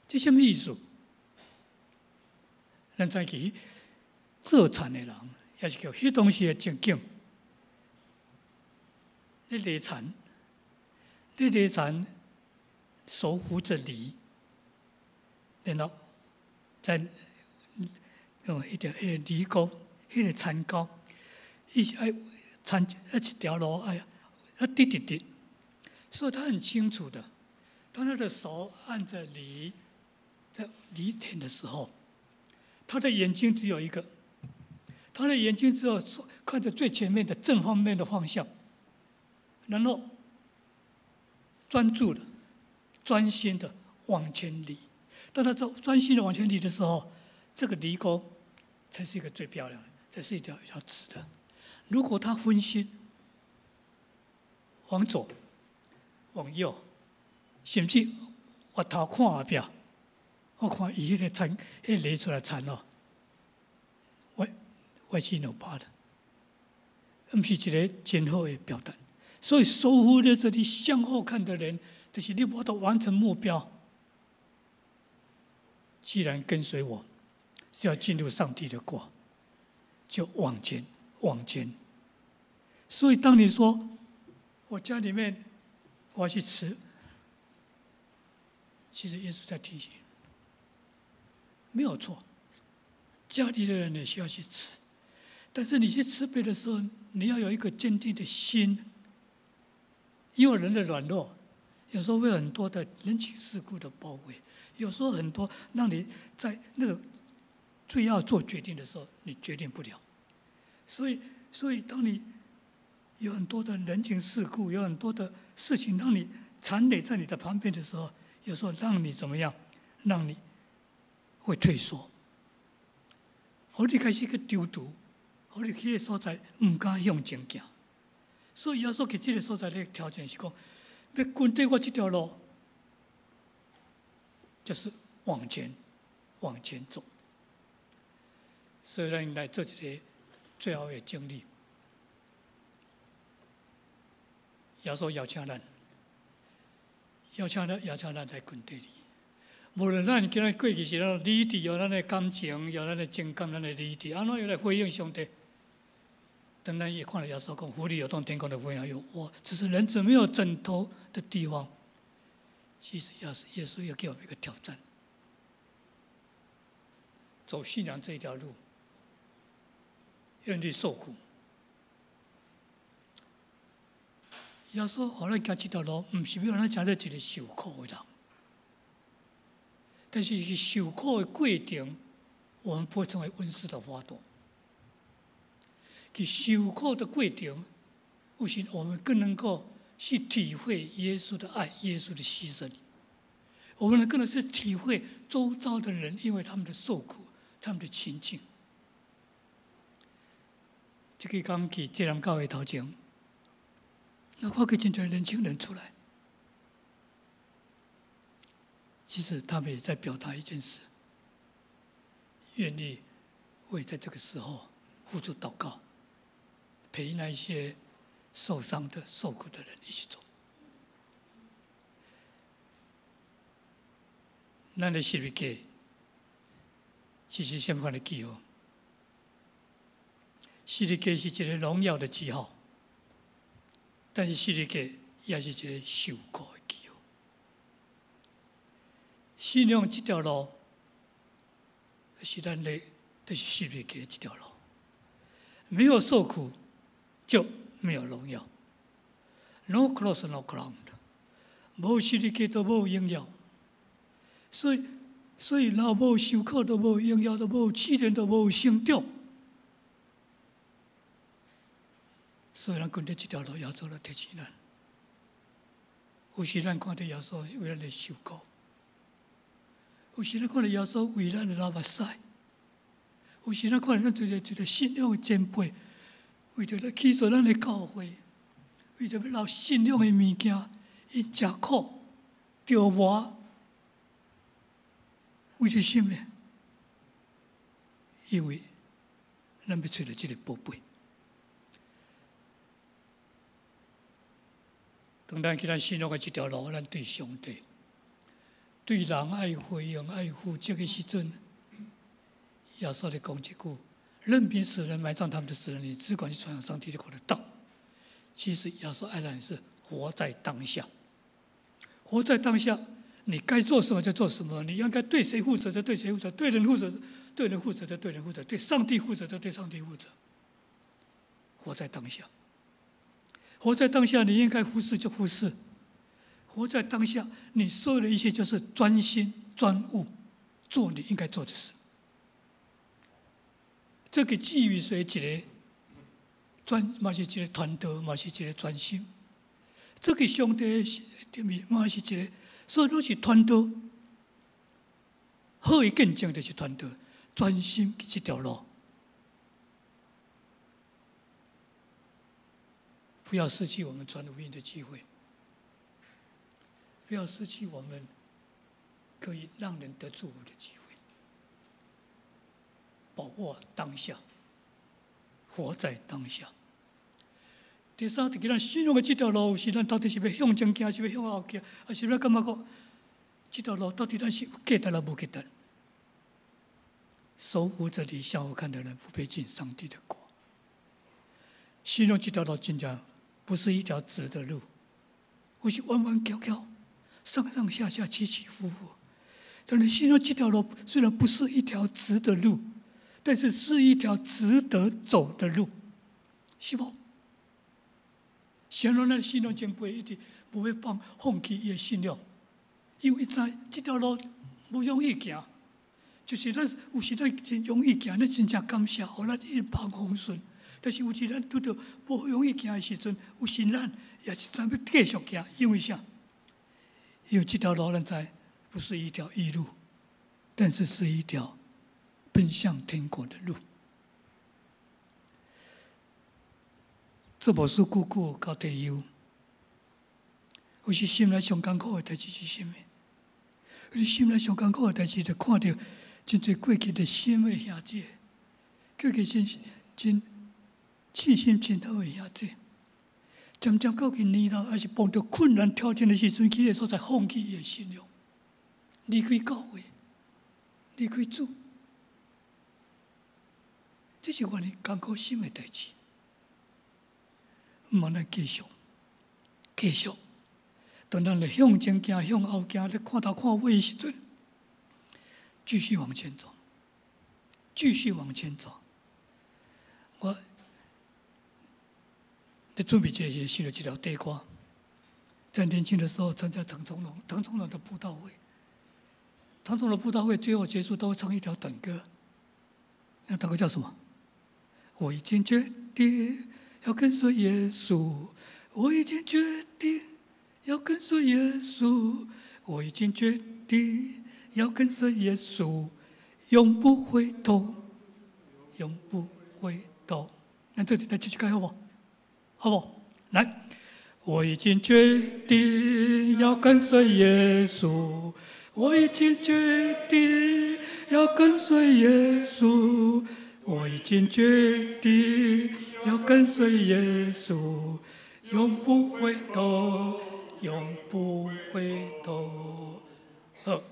这什么意思？咱在去做产的人，也是叫迄东西的情景，你累产，守护着你。然后再用一条犁沟，那个铲沟，一铲一条路，哎呀，滴，所以他很清楚的，当他的手按着犁，在犁田的时候，他的眼睛只有一个，他的眼睛只有看着最前面的正方面的方向，然后专注的、专心的往前犁。当他专心的往前犁的时候，这个犁沟才是一个最漂亮的，才是一条直的。如果他分心，往左、往右，甚至我头看后壁，我看伊迄个铲，迄犁出来铲哦，我心有疤的，不是一个真好的表达。所以守护在这里向后看的人，就是你无法完成目标。既然跟随我，是要进入上帝的国，就往前。所以当你说我家里面我要去吃，其实耶稣在提醒，没有错，家里的人也需要去吃，但是你去吃别的时候，你要有一个坚定的心，因为人的软弱，有时候会有很多的人情世故的包围，有时候很多让你在那个最要做决定的时候，你决定不了。所以当你有很多的人情世故，有很多的事情让你缠累在你的旁边的时候，有时候让你怎么样？让你会退缩，好你开始去丢毒，好你去个所在唔敢向前行。所以耶稣给这个所在的条件是讲，要跟对我这条路，就是往前走。所以咱来做一个最后的经历。耶稣邀请咱来跟对你。无论咱今日过去是咱理智，有咱的感情，有咱的情感，咱的理智，安怎样来回应上帝？当然也看了耶稣讲，狐狸有洞，天空的飞鸟有窝，只是人子没有枕头的地方。其实耶稣要给我们一个挑战，走信仰这一条路，愿意受苦。耶稣互咱行这条路，不是要咱成了一个受苦的人。但是受苦的过程，我们不会成为温室的花朵。受苦的过程，不是我们更能够去体会耶稣的爱、耶稣的牺牲。我们更能是体会周遭的人，因为他们的受苦、他们的情境。这个刚去这人教会头前，那看见真多年轻人出来。其实他们也在表达一件事，愿意为在这个时候付出祷告，陪那些受伤的、受苦的人一起走。咱的十字架其实什么款的记号？十字架是一个荣耀的记号，但是十字架也是一个受苦的记号。信仰这条路，是咱的，就是十字架这条路。没有受苦，就没有荣耀。No cross, no crown。无十字架都无荣耀。所以若无受苦，都无荣耀，都无试炼，都无成长。所以咱跟着这条路，耶稣来提醒咱。有时咱看到耶稣为咱的受苦。有时咱看到耶稣为咱的流目屎，有时咱看到咱一个信仰的前辈，为着来起造咱的教会，为着要留信仰的物件，伊吃苦、着磨，为着什么？因为咱要找到这个宝贝。当咱去咱信仰的这条路，咱对上帝。对人爱回应、爱负责的时阵，耶稣的讲一句：“任凭死人埋葬他们的死人，你只管去传扬上帝的国的道。”其实耶稣爱人是活在当下，活在当下，你该做什么就做什么，你应该对谁负责就对谁负责，对人负责对人负责就对人负责，对上帝负责就对上帝负责。活在当下，活在当下，你应该忽视就忽视。活在当下，你所有的一切就是专心专务，做你应该做的事。这个基于谁一个嘛是一个团队，嘛是一个专心。这个上帝的面嘛是一个，所以都是团队。好的见证就是团队，专心这条路，不要失去我们传福音的机会。不要失去我们可以让人得祝福的机会，把握当下，活在当下。第三，就是咱信仰的这条路，是咱到底是要向前行，是要向后行，还是要感觉讲这条路到底咱是有价值还无价值？手扶着你向后看的人，不配进上帝的国。信仰这条路真正不是一条直的路，不是弯弯翘翘。上上下下起起伏伏，但是信仰这条路虽然不是一条直的路，但是是一条值得走的路，是不？显然，咱信仰前辈一直无要放弃伊的信仰，因为知这条路不容易行，就是咱有时咱真容易行，咱真正感谢，互咱一帆风顺。但是有时咱拄到不容易行的时阵，有时咱也是怎要继续行，因为啥？因为这条路咱知不是一条易路，但是是一条奔向天国的路。这无是久久到地忧，有时心内上艰苦的代志是什么？有时心内上艰苦的代志，就看到真侪过去的心的兄弟，过去真信心真好的兄弟，渐渐到去年老，还是碰到困难挑战的时阵，去个所在放弃伊的信仰，离开教会，离开主，这是我哋艰苦心的代志。毋通咱继续，当咱咧向前行、向后行，咧看头看尾的时阵，继续往前走，我咧准备这些写了这条地瓜，在年轻的时候参加唐崇荣的布道会，唐崇荣的布道会最后结束都会唱一条短歌，那短歌叫什么？我已经决定要跟随耶稣，我已经决定要跟随耶稣，我已经决定要跟随耶稣，永不回头，永不回头。那这里来继续改好不？好不？来，我已经决定要跟随耶稣，我已经决定要跟随耶稣，我已经决定要跟随耶稣，永不回头，永不回头。好，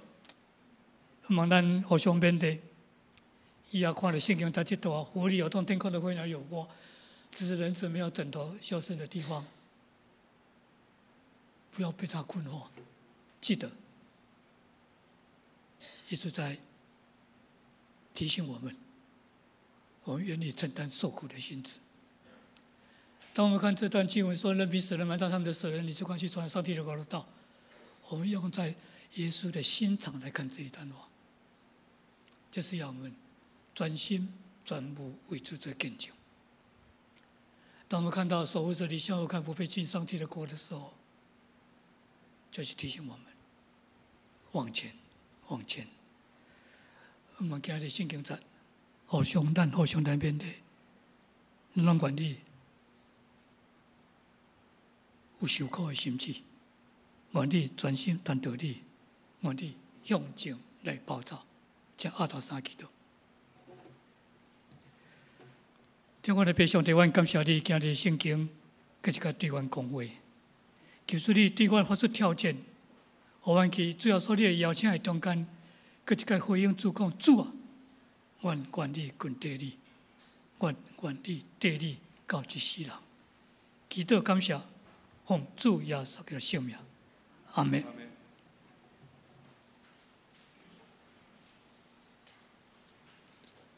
望咱互相勉励。以后看了圣经，他这段狐狸有洞，天空的飞鸟有窝，只是人子没有枕头消失的地方。不要被他困惑，记得，一直在提醒我们，我们愿意承担受苦的性质。当我们看这段经文说，任凭死人埋葬他们的死人，你只管去传上帝的国的道。我们用在耶稣的心肠来看这一段话，就是要我们专心专注为主做见证。当我们看到守护者离向后看不配进上帝的国的时候，就是提醒我们往前。我们今日圣经节，互相来勉励，咱愿意有受苦的心志，愿意专心传道理，愿意向前来报道，才压倒三祈祷。天父的父上帝，阮感谢你今日圣经，搁一个对阮讲话，求主你对阮发出挑战，互阮去最后所你的邀请的中间，搁一个回应主讲：主啊，阮愿意跟对你，阮愿意对你到一世人。祈祷感谢，奉主耶稣的圣名，阿门。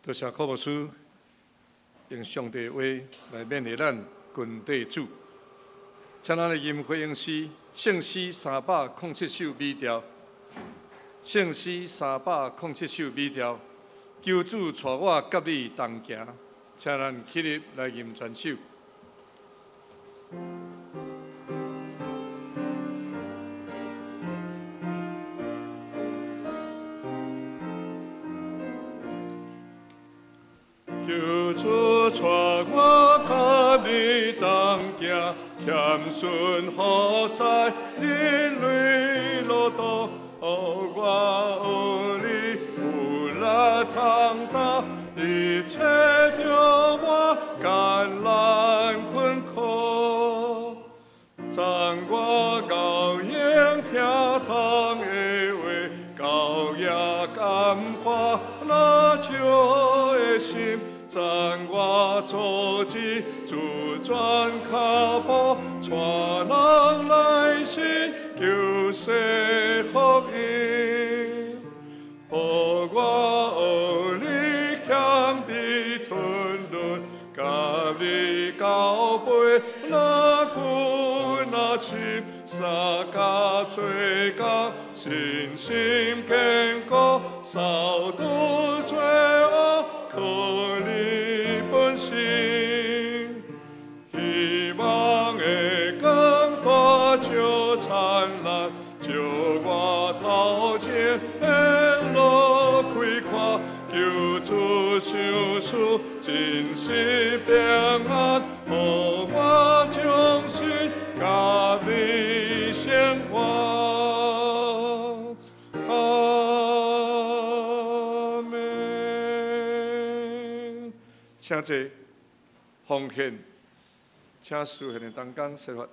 多谢柯牧师用上帝话来勉励咱军队主，请咱的音回应诗，圣诗307首美调，圣诗307首美调，求主带我甲你同行，请咱起立来吟全首。求主带我甲你同行，谦顺好使人类路途，互我学你有力通达，一切着我艰难困苦，赞我高兴听堂的话，高雅感化那笑的心。赞我做志自转脚步，带人来信求世福音，互我学你谦卑吞忍，甲你交杯那句。水甲，信心坚固，扫除罪恶，靠你本心。希望的光大照灿烂，照我头前的路开阔，求主相助，真实平安，予我忠心甲你生活。阿门。请坐，奉献。请书献的同工说法。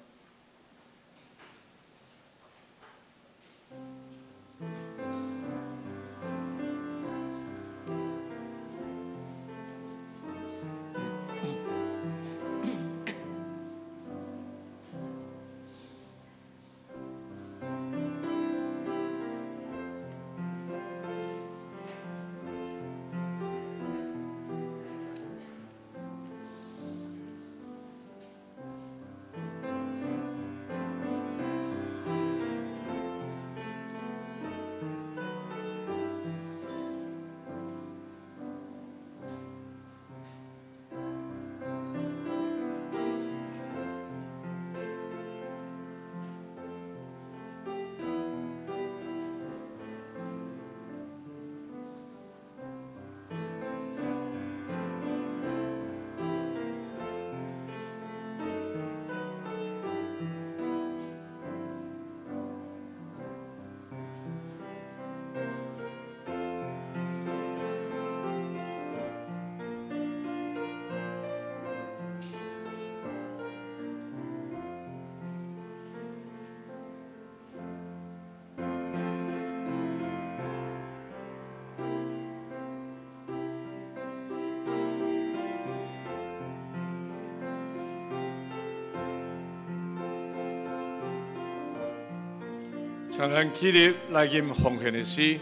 请咱起立来吟奉献的诗。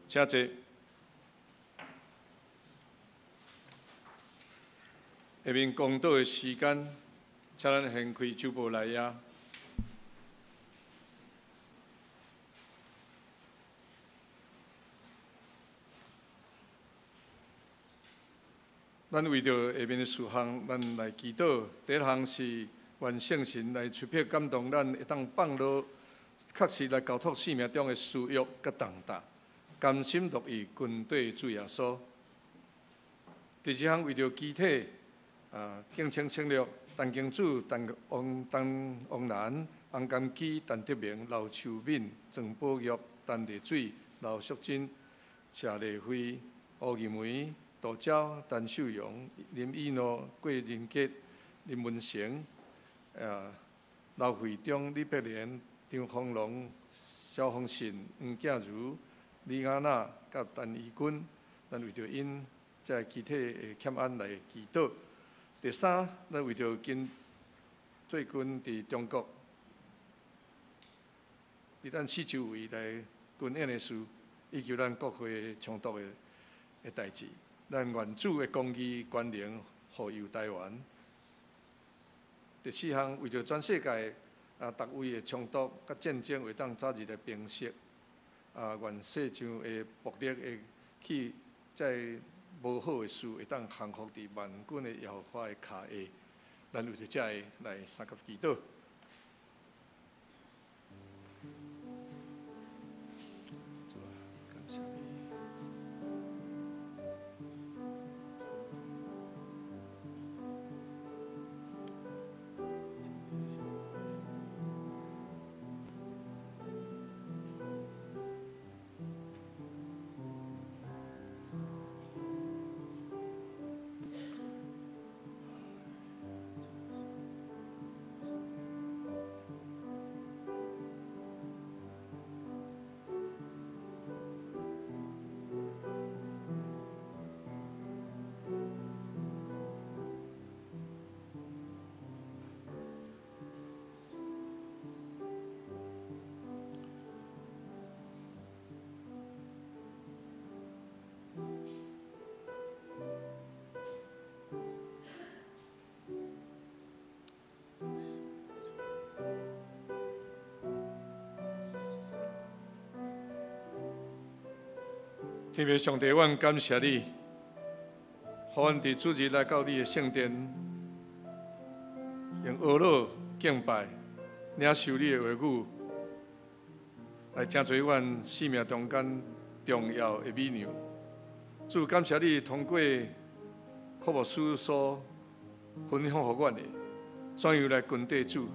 请坐。下面公道的时间，请咱掀开周报来呀。咱为着下面的事项，咱来祈祷。第一项是愿圣神来触屏感动咱，会当放落，确实来交托生命中的私欲甲重担。甘心乐意军队主耶稣。第二项为着机体敬请称略，陈经主、陈王兰、洪甘基、陈德明、刘秋敏、郑宝玉、陈丽水、刘淑珍、谢丽辉、吴义梅、杜昭、陈秀荣、林依诺、郭仁杰、林文成、刘惠忠、李碧莲、张丰龙、萧丰信、黄建如、李雅娜、甲陈怡君，咱为着因在具体的欠案来祈祷。第三，咱为着最近伫中国，伫咱四周围来军演的事，以及咱国会冲突的代志，咱愿主的公义关联护佑台湾。第四项，为着全世界逐位的冲突甲战争会当早日来平息。愿世上的暴力的去在无好的事会当降服伫万军的耶和华的脚下，咱为着这来三甲祈祷。感谢你。天父上帝，阮感谢你，互阮伫主日来到你的圣殿，用学乐敬拜，领受你的话语，来成做阮生命中间重要的美娘。主，感谢你通过科牧师所分享予阮的，怎样来跟对主？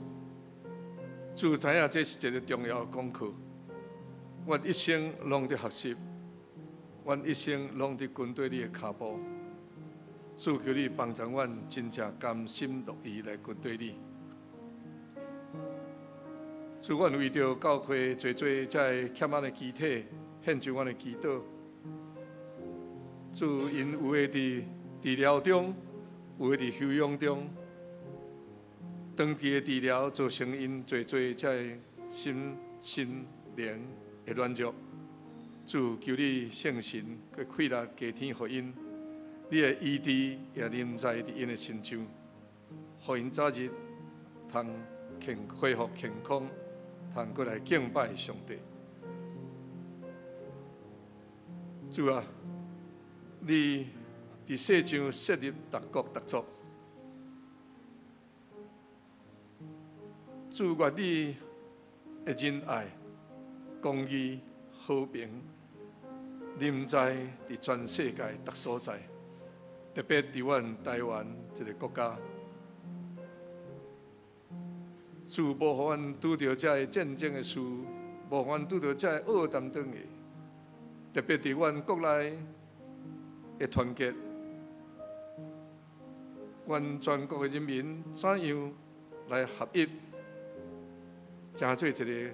主知影这是一个重要的功课，阮一生拢伫学习，阮一生拢伫跟对你的脚步。主，求你帮助阮，真正甘心乐意来跟对你。主，阮为着教会做在欠咱的肢体，献上阮的祈祷。主，因有的伫治疗中，有的伫休养中，长期的治疗造成因做在心灵的软弱。主，求你圣神去气力加添予因。你的医治也临在伫因的身上，互因早日通恢复健康，通过来敬拜上帝。主啊，你伫世上设立各国各族，主愿你的仁爱、公义、和平临在伫全世界各所在。特别伫阮台湾这个国家，主无互阮拄着这战争的事，无互阮拄着这恶担当的，特别伫阮国内的团结，阮全国的人民怎样来合一，成做一个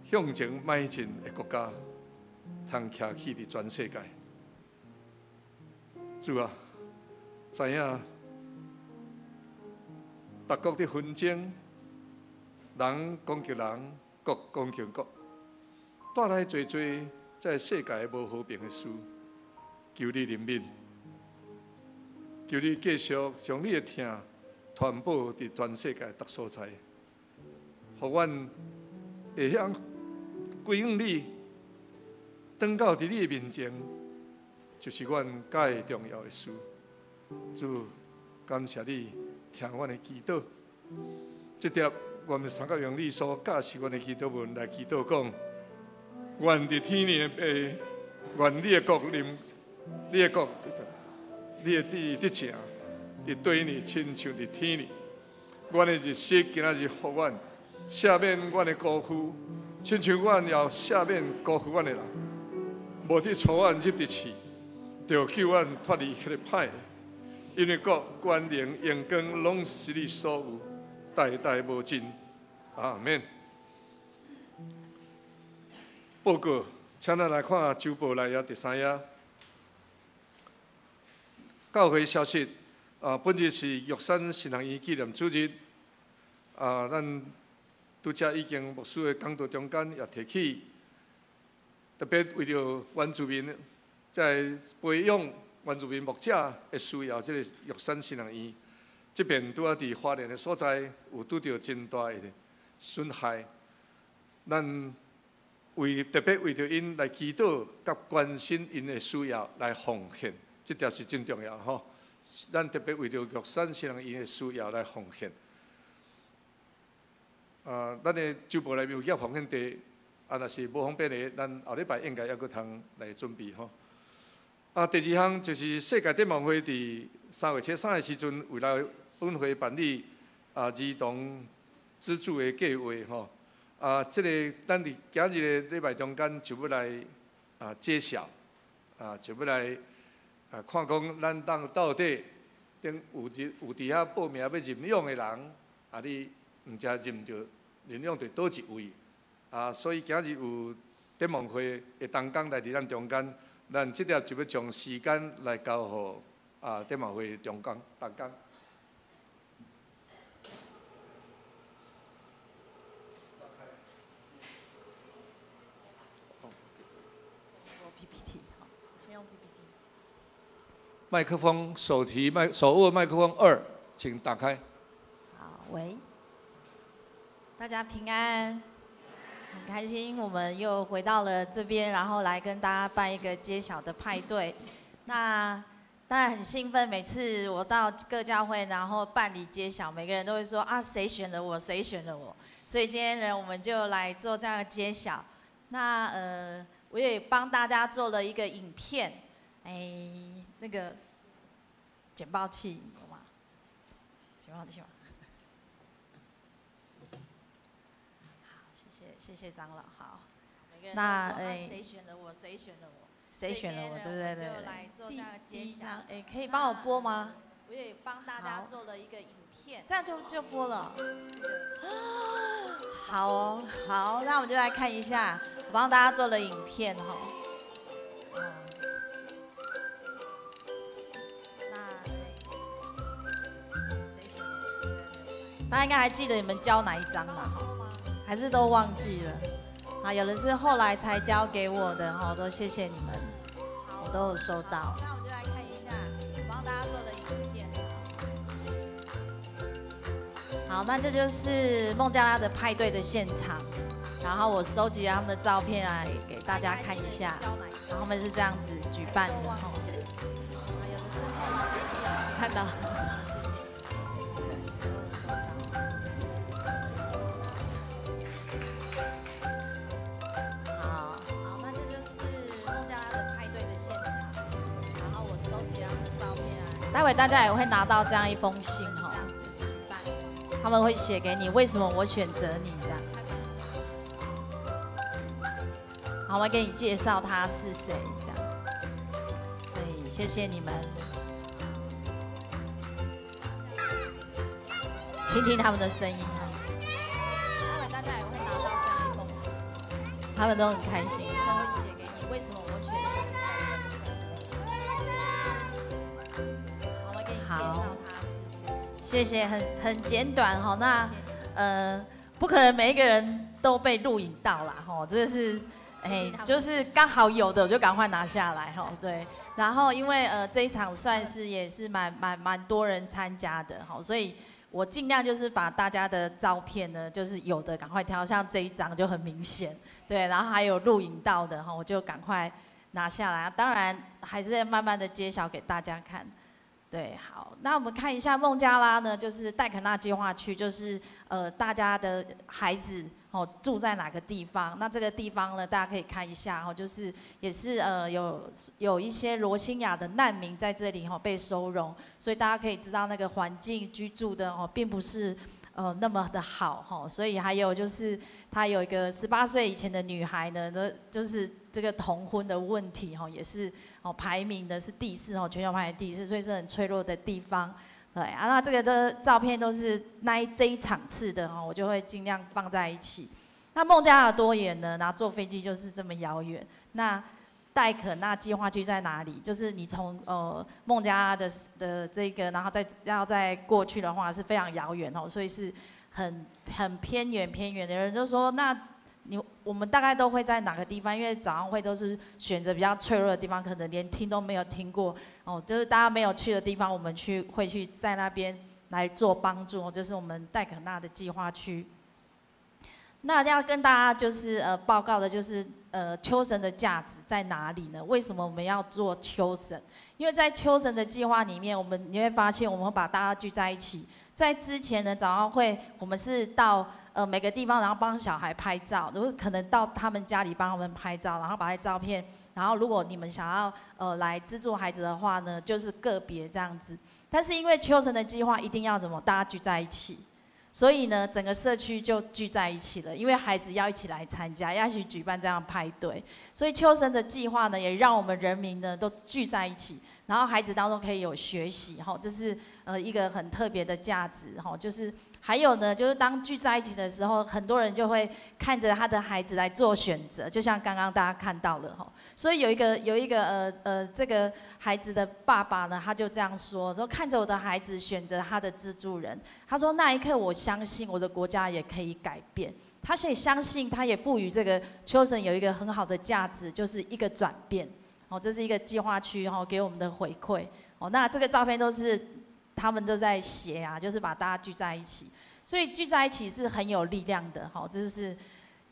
向前迈进的国家，通徛起伫全世界。主啊，知影各国的纷争，人攻击人，国攻击国，带来多在世界无和平的事。求你怜悯，求你继续将你的疼传播伫全世界各所在，互阮会晓归向你，转到伫你的面前。就是阮介重要的事。主，感谢你听阮的祈祷。这条我们三个用你所教示阮的祈祷文来祈祷讲：愿伫天里的爸，愿你的国临，你的国，你的旨得成，伫对呢，亲像伫天里。阮的日息今仔日互阮赦免阮的辜负，亲像阮也赦免辜负阮的人，无伫错阮入伫去。就救阮脱离迄个歹，因为国、权能、荣光，拢是你所有，代代无尽。阿免。报告，请咱来看周报内页第3页。教会消息，本日是玉山新人医纪念主日。咱拄则已经牧师的讲道中间也提起，特别为着原住民。在培养原住民牧者的需要，这个玉山新人院这边拄啊伫花莲的所在，有拄到真大的损害。咱特别为着因来祈祷，甲关心因的需要来奉献，这条是真重要吼。咱特别为着玉山新人院的需要来奉献。咱的周报内面有写奉献地，若是无方便的，咱后礼拜应该还阁通来准备吼。第2项就是世界展望会伫3月初3的时阵，为了本会办理儿童资助的计划吼。这个咱伫今日的礼拜中间就要来揭晓，就要来看讲咱到底有伫遐报名要任用的人，你毋知任用着倒一位？所以今日有展望会的同工来伫咱中间。咱即条就要将时间来交予展望会同工。PPT 好，先用 PPT。麦克风手握麦克风2，请打开。好，喂，大家平安。很开心，我们又回到了这边，然后来跟大家办一个揭晓的派对。那当然很兴奋，每次我到各教会，然后办理揭晓，每个人都会说啊，谁选了我，谁选了我。所以今天呢，我们就来做这样的揭晓。那我也帮大家做了一个影片，那个简报器有吗？简报器吗？好，谢谢长老。好，那谁选了我？谁选了我？谁选了我？对不对？对。就来做这样的揭晓。可以帮我播吗？我也帮大家做了一个影片，这样就播了。好哦，好，那我们就来看一下，我帮大家做了影片哈。大家应该还记得你们交哪一张嘛？还是都忘记了？啊，有的是后来才交给我的哈，都谢谢你们，我都有收到。那我们就来看一下，我帮大家做的影片。好，那这就是孟加拉的派对的现场，然后我收集了他们的照片来给大家看一下，然后他们是这样子举办的哈。看到。待会大家也会拿到这样一封信哈，他们会写给你为什么我选择你这样，好，我会给你介绍他是谁这样，所以谢谢你们，听听他们的声音哈。待会大家也会拿到这样一封信，他们都很开心，他们会写给你为什么我选择你。好，谢谢，很简短哈。那不可能每一个人都被录影到啦哈，这个是就是刚好有的我就赶快拿下来哈。对，然后因为这一场算是也是蛮多人参加的哈，所以我尽量就是把大家的照片呢，就是有的赶快挑，像这一张就很明显，对，然后还有录影到的哈，我就赶快拿下来。当然还是在慢慢的揭晓给大家看。对，好，那我们看一下孟加拉呢，就是戴肯纳计划区，就是大家的孩子住在哪个地方？那这个地方呢，大家可以看一下就是也是有一些罗兴亚的难民在这里被收容，所以大家可以知道那个环境居住的并不是那么的好所以还有就是他有一个18岁以前的女孩呢，就是这个同婚的问题也是排名的是第4全球排名第4，所以是很脆弱的地方。对啊，那这个的照片都是这一场次的我就会尽量放在一起。那孟加拉多远呢？然后坐飞机就是这么遥远。那戴肯纳计划区在哪里？就是你从孟加拉的这个，然后要再过去的话是非常遥远所以是很偏远的。有人就说那我们大概都会在哪个地方？因为早上会都是选择比较脆弱的地方，可能连听都没有听过就是大家没有去的地方，我们会去在那边来做帮助这是我们戴肯纳的计划区。那要跟大家就是报告的就是秋神的价值在哪里呢？为什么我们要做秋神？因为在秋神的计划里面，你会发现我们会把大家聚在一起。在之前的早上会，我们是到每个地方，然后帮小孩拍照，如果可能到他们家里帮他们拍照，然后把照片，然后如果你们想要来资助孩子的话呢，就是个别这样子。但是因为秋神的计划一定要大家聚在一起。所以呢，整个社区就聚在一起了，因为孩子要一起来参加，要一起举办这样派对，所以秋神的计划呢，也让我们人民呢都聚在一起，然后孩子当中可以有学习，这是一个很特别的价值，就是还有呢，就是当聚在一起的时候，很多人就会看着他的孩子来做选择，就像刚刚大家看到的所以有一个这个孩子的爸爸呢，他就这样说看着我的孩子选择他的资助人，他说那一刻我相信我的国家也可以改变。他也相信，他也赋予这个秋神有一个很好的价值，就是一个转变这是一个计划区给我们的回馈那这个照片都是他们都在写就是把大家聚在一起。所以聚在一起是很有力量的这就是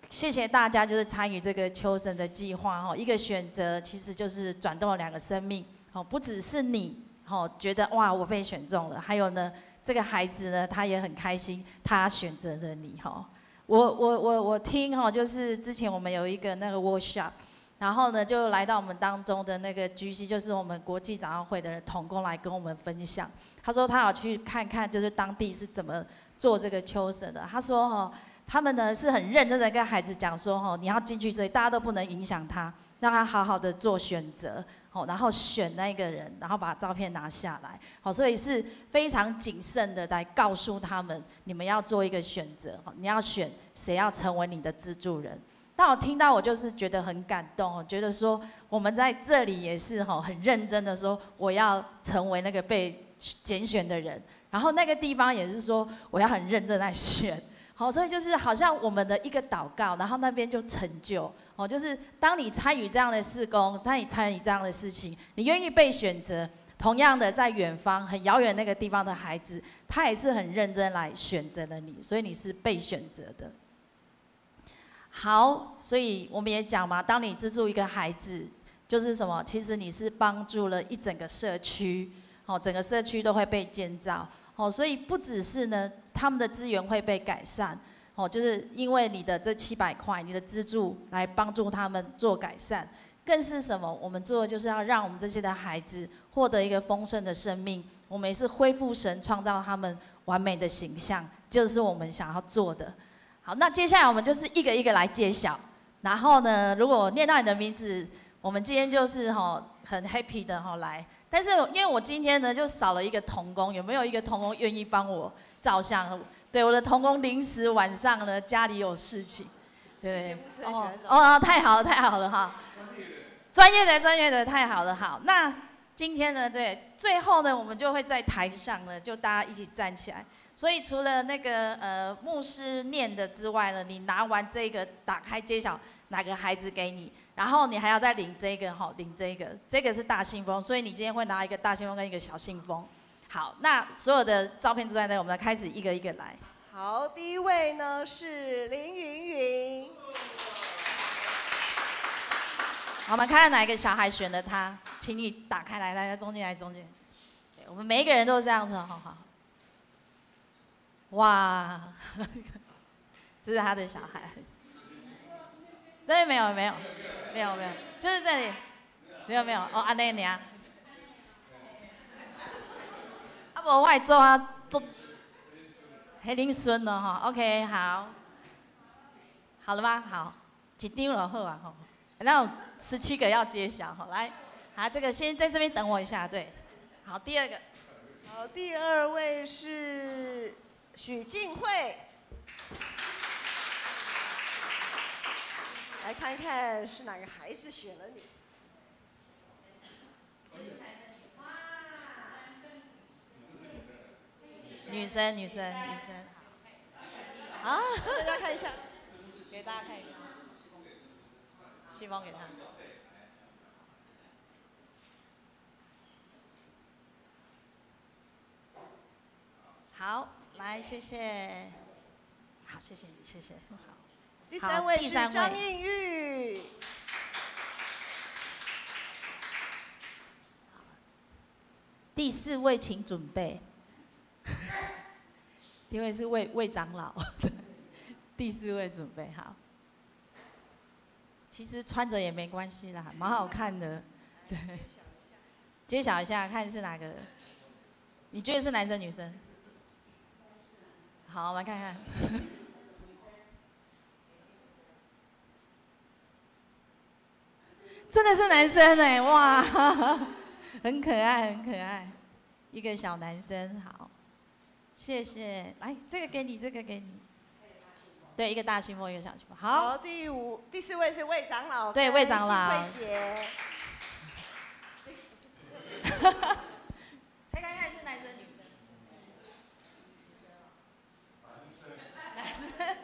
谢谢大家，就是参与这个求神的计划哈。一个选择其实就是转动了2个生命，哦，不只是你哦觉得哇我被选中了，还有呢这个孩子呢他也很开心，他选择了你哈。我听哈，就是之前我们有一个那个 workshop， 然后呢就来到我们当中的那个 GC， 就是我们国际长老会的同工来跟我们分享。他说他要去看看，就是当地是怎么做这个求神的。他说哈。他们呢是很认真的跟孩子讲说，吼，你要进去这里，大家都不能影响他，让他好好的做选择，吼，然后选那个人，然后把照片拿下来，好，所以是非常谨慎的来告诉他们，你们要做一个选择，你要选谁要成为你的资助人。但我听到我就是觉得很感动，觉得说我们在这里也是吼很认真的说，我要成为那个被拣选的人，然后那个地方也是说我要很认真来选。好，所以就是好像我们的一个祷告，然后那边就成就。哦，就是当你参与这样的事工，当你参与这样的事情，你愿意被选择，同样的在远方很遥远那个地方的孩子，他也是很认真来选择了你，所以你是被选择的。好，所以我们也讲嘛，当你资助一个孩子，就是什么？其实你是帮助了一整个社区，哦，整个社区都会被建造。哦，所以不只是呢，他们的资源会被改善，哦，就是因为你的这700块，你的资助来帮助他们做改善，更是什么？我们做的就是要让我们这些的孩子获得一个丰盛的生命，我们也是恢复神创造他们完美的形象，就是我们想要做的。好，那接下来我们就是一个一个来揭晓，然后呢，如果我念到你的名字，我们今天就是很 happy 的来。但是因为我今天呢就少了一个同工，有没有一个同工愿意帮我照相？对，我的同工临时晚上呢家里有事情，对，太好了太好了哈，专业的太好了。好，那今天呢，对，最后呢我们就会在台上呢就大家一起站起来。所以除了那个牧师念的之外呢，你拿完这个打开揭晓哪个孩子给你。然后你还要再领这个领这个是大信封，所以你今天会拿一个大信封跟一个小信封。好，那所有的照片都在那，我们开始一个一个来。好，第一位呢是林云云。好，我们看看哪一个小孩选了他，请你打开来，来中间来中间。对，我们每一个人都是这样子，好。哇，这是他的小孩。对，没有，就是这里，没有，哦，安内尔，啊不，我做黑林孙了哈 ，OK， 好，好了吗？好，一张就好啊，那有17个要揭晓，来，好，这个先在这边等我一下，对，好，第二个，好，第2位是许静慧。来看看是哪个孩子选了你。女生，好，大家看一下，给大家看一下，信封给他。好，来，谢谢。好，谢谢你，谢谢。好。第3位是张映玉。第4位请准备。第1位是魏长老，第4位准备好。其实穿着也没关系啦，蛮好看的。对，揭晓一下，看是哪个？你觉得是男生女生？好，我们看看。真的是男生哎，哇，很可爱，一个小男生，好，谢谢。来，这个给你，对，一个大信封，一个小信封。好，第4位是魏长老，对，魏长老。慧姐。猜看看是男生女生？男生。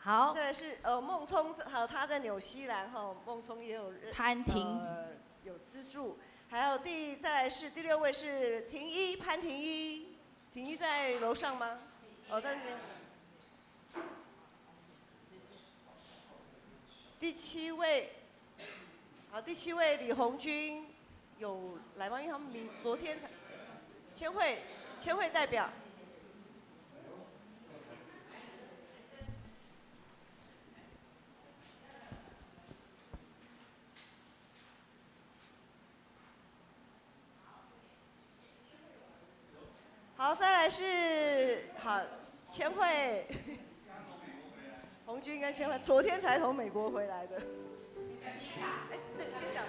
好，这是孟聪，他在纽西兰孟聪也有潘婷有资助。还有再来是第6位是廷一潘廷一，廷一在楼上吗？哦，在那边。第7位，好，第7位李红军有来吗？因为他们昨天才千惠代表。好，再来是好千惠，红军跟千惠昨天才从美国回来的。哎，那个揭晓。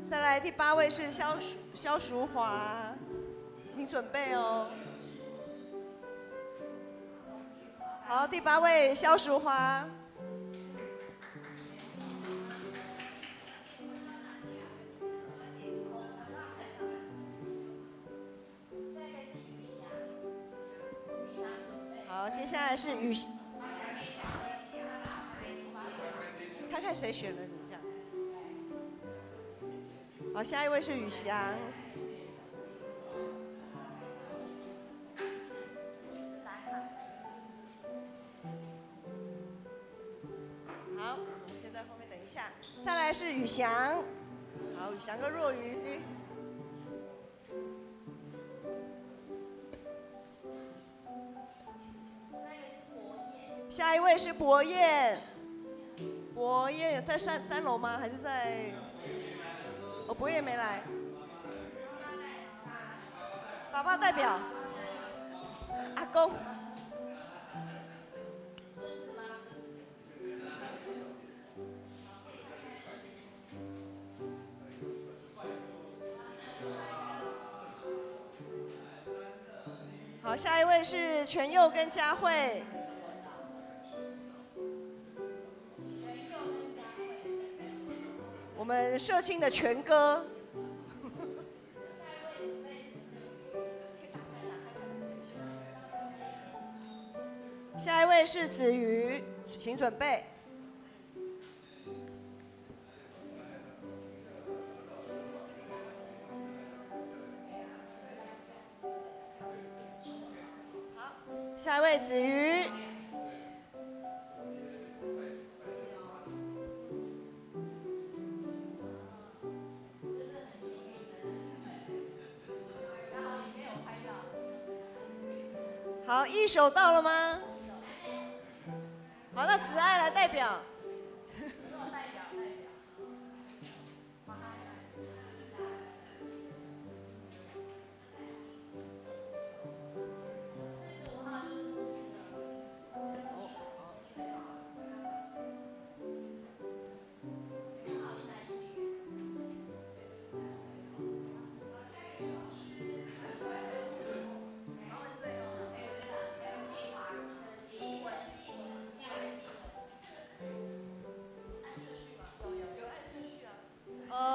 再来第8位是萧淑华，请准备哦。好，第8位萧淑华。好，接下来是看看谁选了你这样。好，下一位是宇翔。好，我们先在后面等一下。再来是宇翔。好，宇翔跟若愚。下一位是博彦，博彦也在3楼吗？还是在？哦，博彦没来。爸爸代表，阿公。好，下一位是全佑跟佳慧。我们社青的全哥。下一位是子瑜，请准备。好，下一位子瑜。好，一手到了吗？好，那慈爱来代表。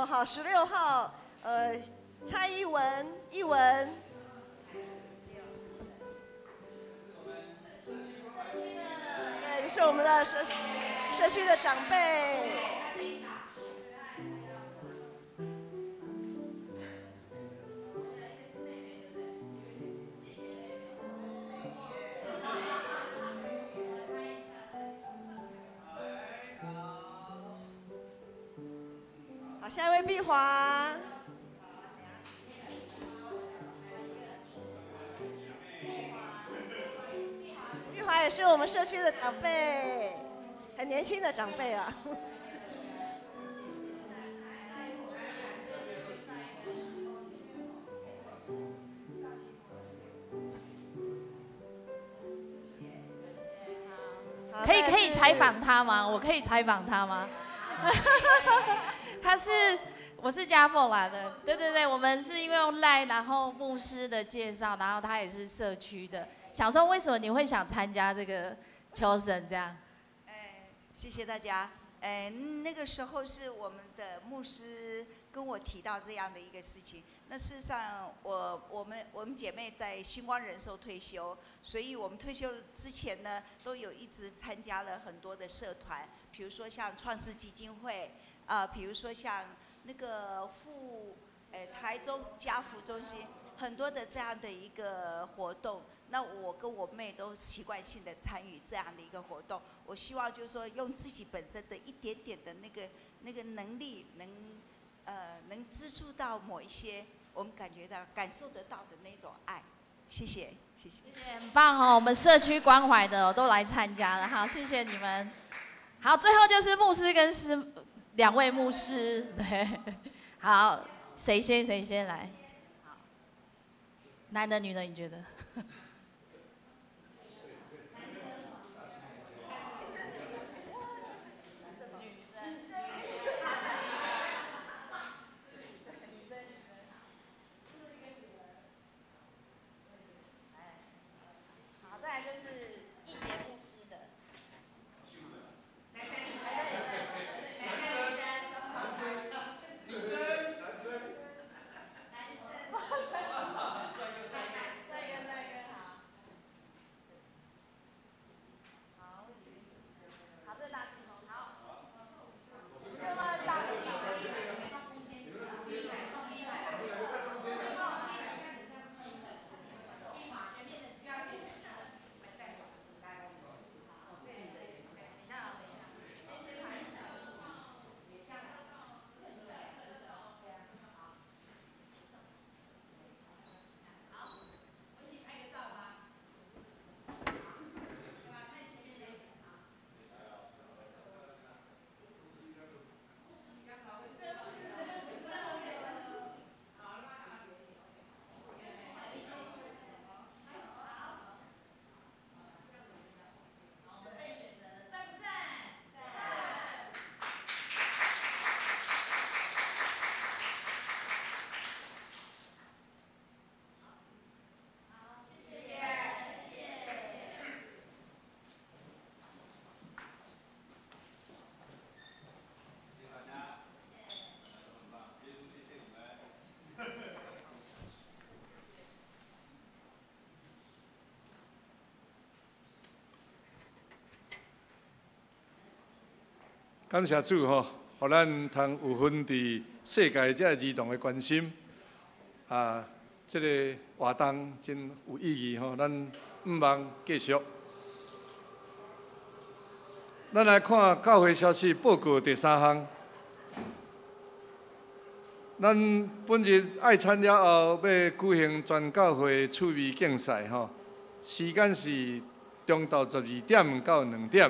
好，16号，蔡依文，依文。对，是我们的社区的长辈。好，下一位碧华。碧华也是我们社区的长辈，很年轻的长辈啊。可以采访他吗？我可以采访他吗？我是嘉凤来的，对，我们是因为用赖，然后牧师的介绍，然后他也是社区的，想说为什么你会想参加这个求神这样？谢谢大家。那个时候是我们的牧师跟我提到这样的一个事情，那事实上，我们姐妹在星光人寿退休，所以我们退休之前呢，都有一直参加了很多的社团，比如说像创世基金会，比如说像那个台中家福中心，很多的这样的一个活动。那我跟我妹都习惯性的参与这样的一个活动。我希望就是说，用自己本身的一点点的那个能力，能资助到某一些我们感受得到的那种爱。谢谢，谢谢。很棒哦，我们社区关怀的都来参加了，好，谢谢你们。好，最后就是牧师跟两位牧师，对，好，谁先来？好，男的女的，你觉得？感谢主吼，互咱通有份伫世界这儿童的关心，这个活动真有意义吼，咱毋忘继续。咱来看教会消息报告第3项。咱本日爱餐了后要举行全教会趣味竞赛吼，时间是中昼12点到2点。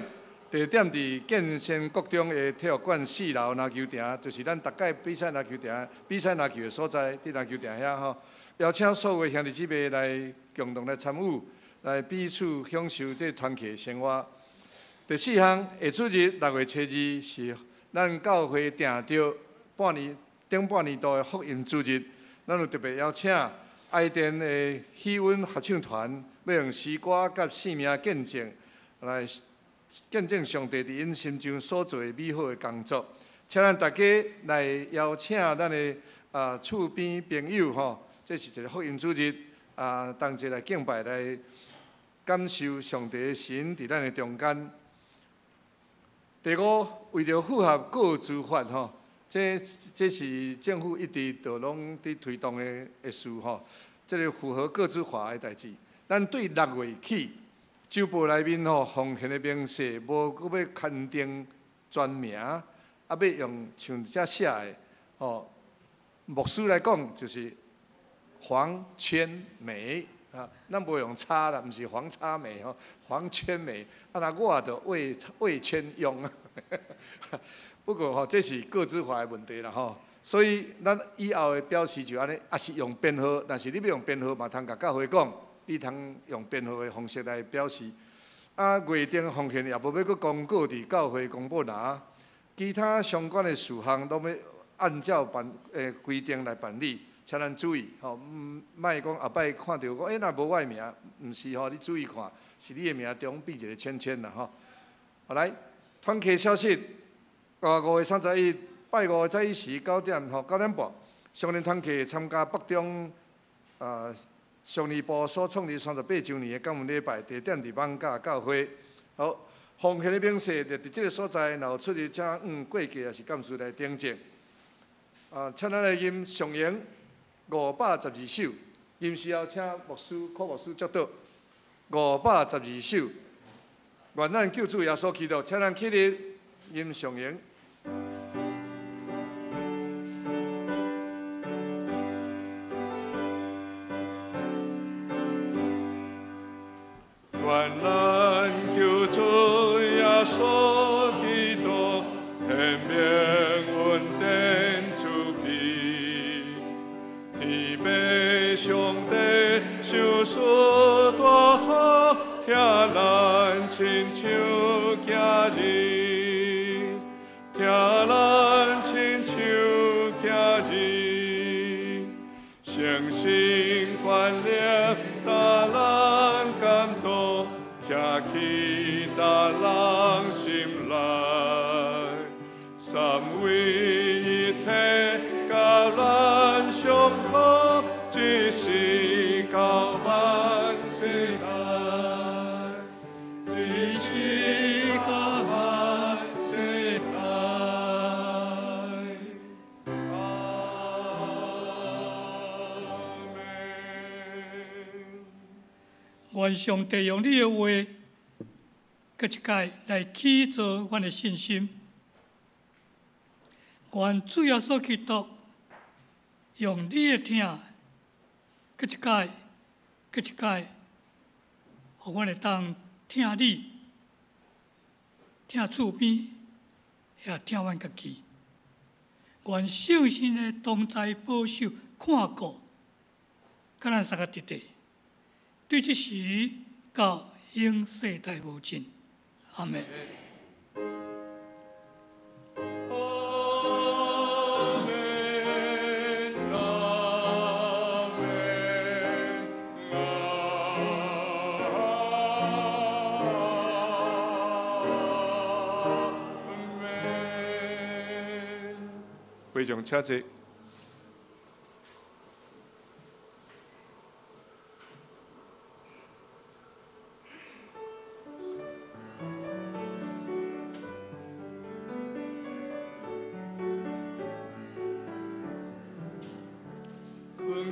地点伫建先国中的体育馆4楼篮球场，就是咱大概比赛篮球的所在，伫篮球场遐吼。邀请所有兄弟姊妹来共同来参与，来彼此享受这团契生活。第4项，下主日6月7日是咱教会定着半年度的福音主日，咱有特别邀请爱电的喜韵合唱团，要用诗歌甲生命见证来见证上帝伫因心中所做美好的工作，请咱大家来邀请咱的厝边朋友吼，这是一个福音主日同齐来敬拜，来感受上帝的神伫咱的中间。第5，为着符合个资法吼，这是政府一直都拢伫推动的事吼，这个符合个资法的代志，咱对6月起。周报内面吼，奉献的明细无搁要刊登全名，要用像遮写的吼。牧师来讲就是黄圈梅咱无用叉啦，毋是黄叉梅吼，黄圈梅。那我就魏圈用啊。不过吼，这是个资法的问题啦吼。所以咱以后的表示就安尼，也是用编号，但是你要用编号嘛，通甲教会讲。你通用编号的方式来表示，月顶奉献也无要搁公告伫教会公布栏，其他相关的事项拢要按照规定来办理，请咱注意吼，莫讲后摆看到讲，若无我的名，毋是吼，你注意看，是你的名中变一个圈圈啦吼。好来，团契消息，5月31日拜5早起时9点半，上年堂客参加北中上义部所创立38周年的感恩礼拜，地点伫艋舺教会。好，奉献的名册就伫即个所在，然后出入请过继也是干事来订正。请咱来吟上言512首，吟时后请牧师柯牧师接导。512首，愿咱救主耶稣基督，请咱起立吟上言。愿咱救主耶稣基督，显明恩典慈悲，天父上帝受事大好，听咱亲像家人，听咱亲像家人，相信关联大咱感动。徛起大人心内，三位一体，甲咱相通，一世到万世代，一世到万世代。愿上帝用你的话，搁一届来起造阮的信心。愿主耶稣基督用你的听，搁一届，搁一届，互阮会当听你，听厝边，也听阮家己。愿圣神的同在保守看顾，甲咱三个直直。对这时到永世代无尽，阿门。会众请坐。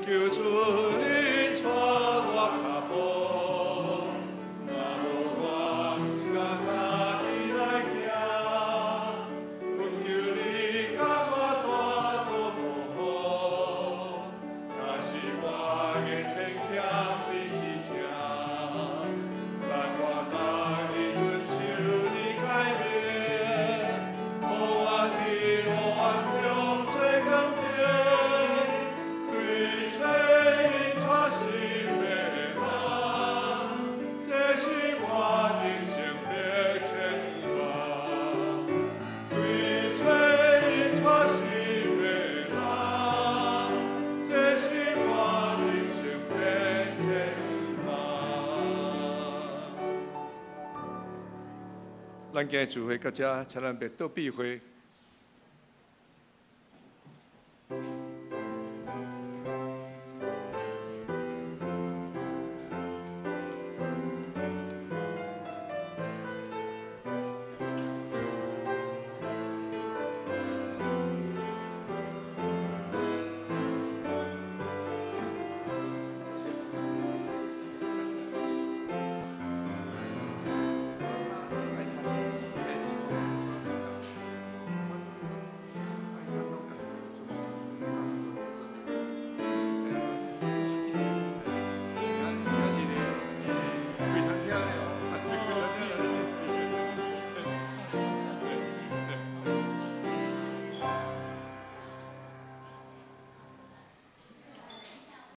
求主你带我脚步，若无我不敢家己来行。恳求你甲我带到保护，若是我言行欠你是正，赞我当日遵守你诫命，互我伫黑暗中做光明。咱今日聚会到这，请咱别倒闭会。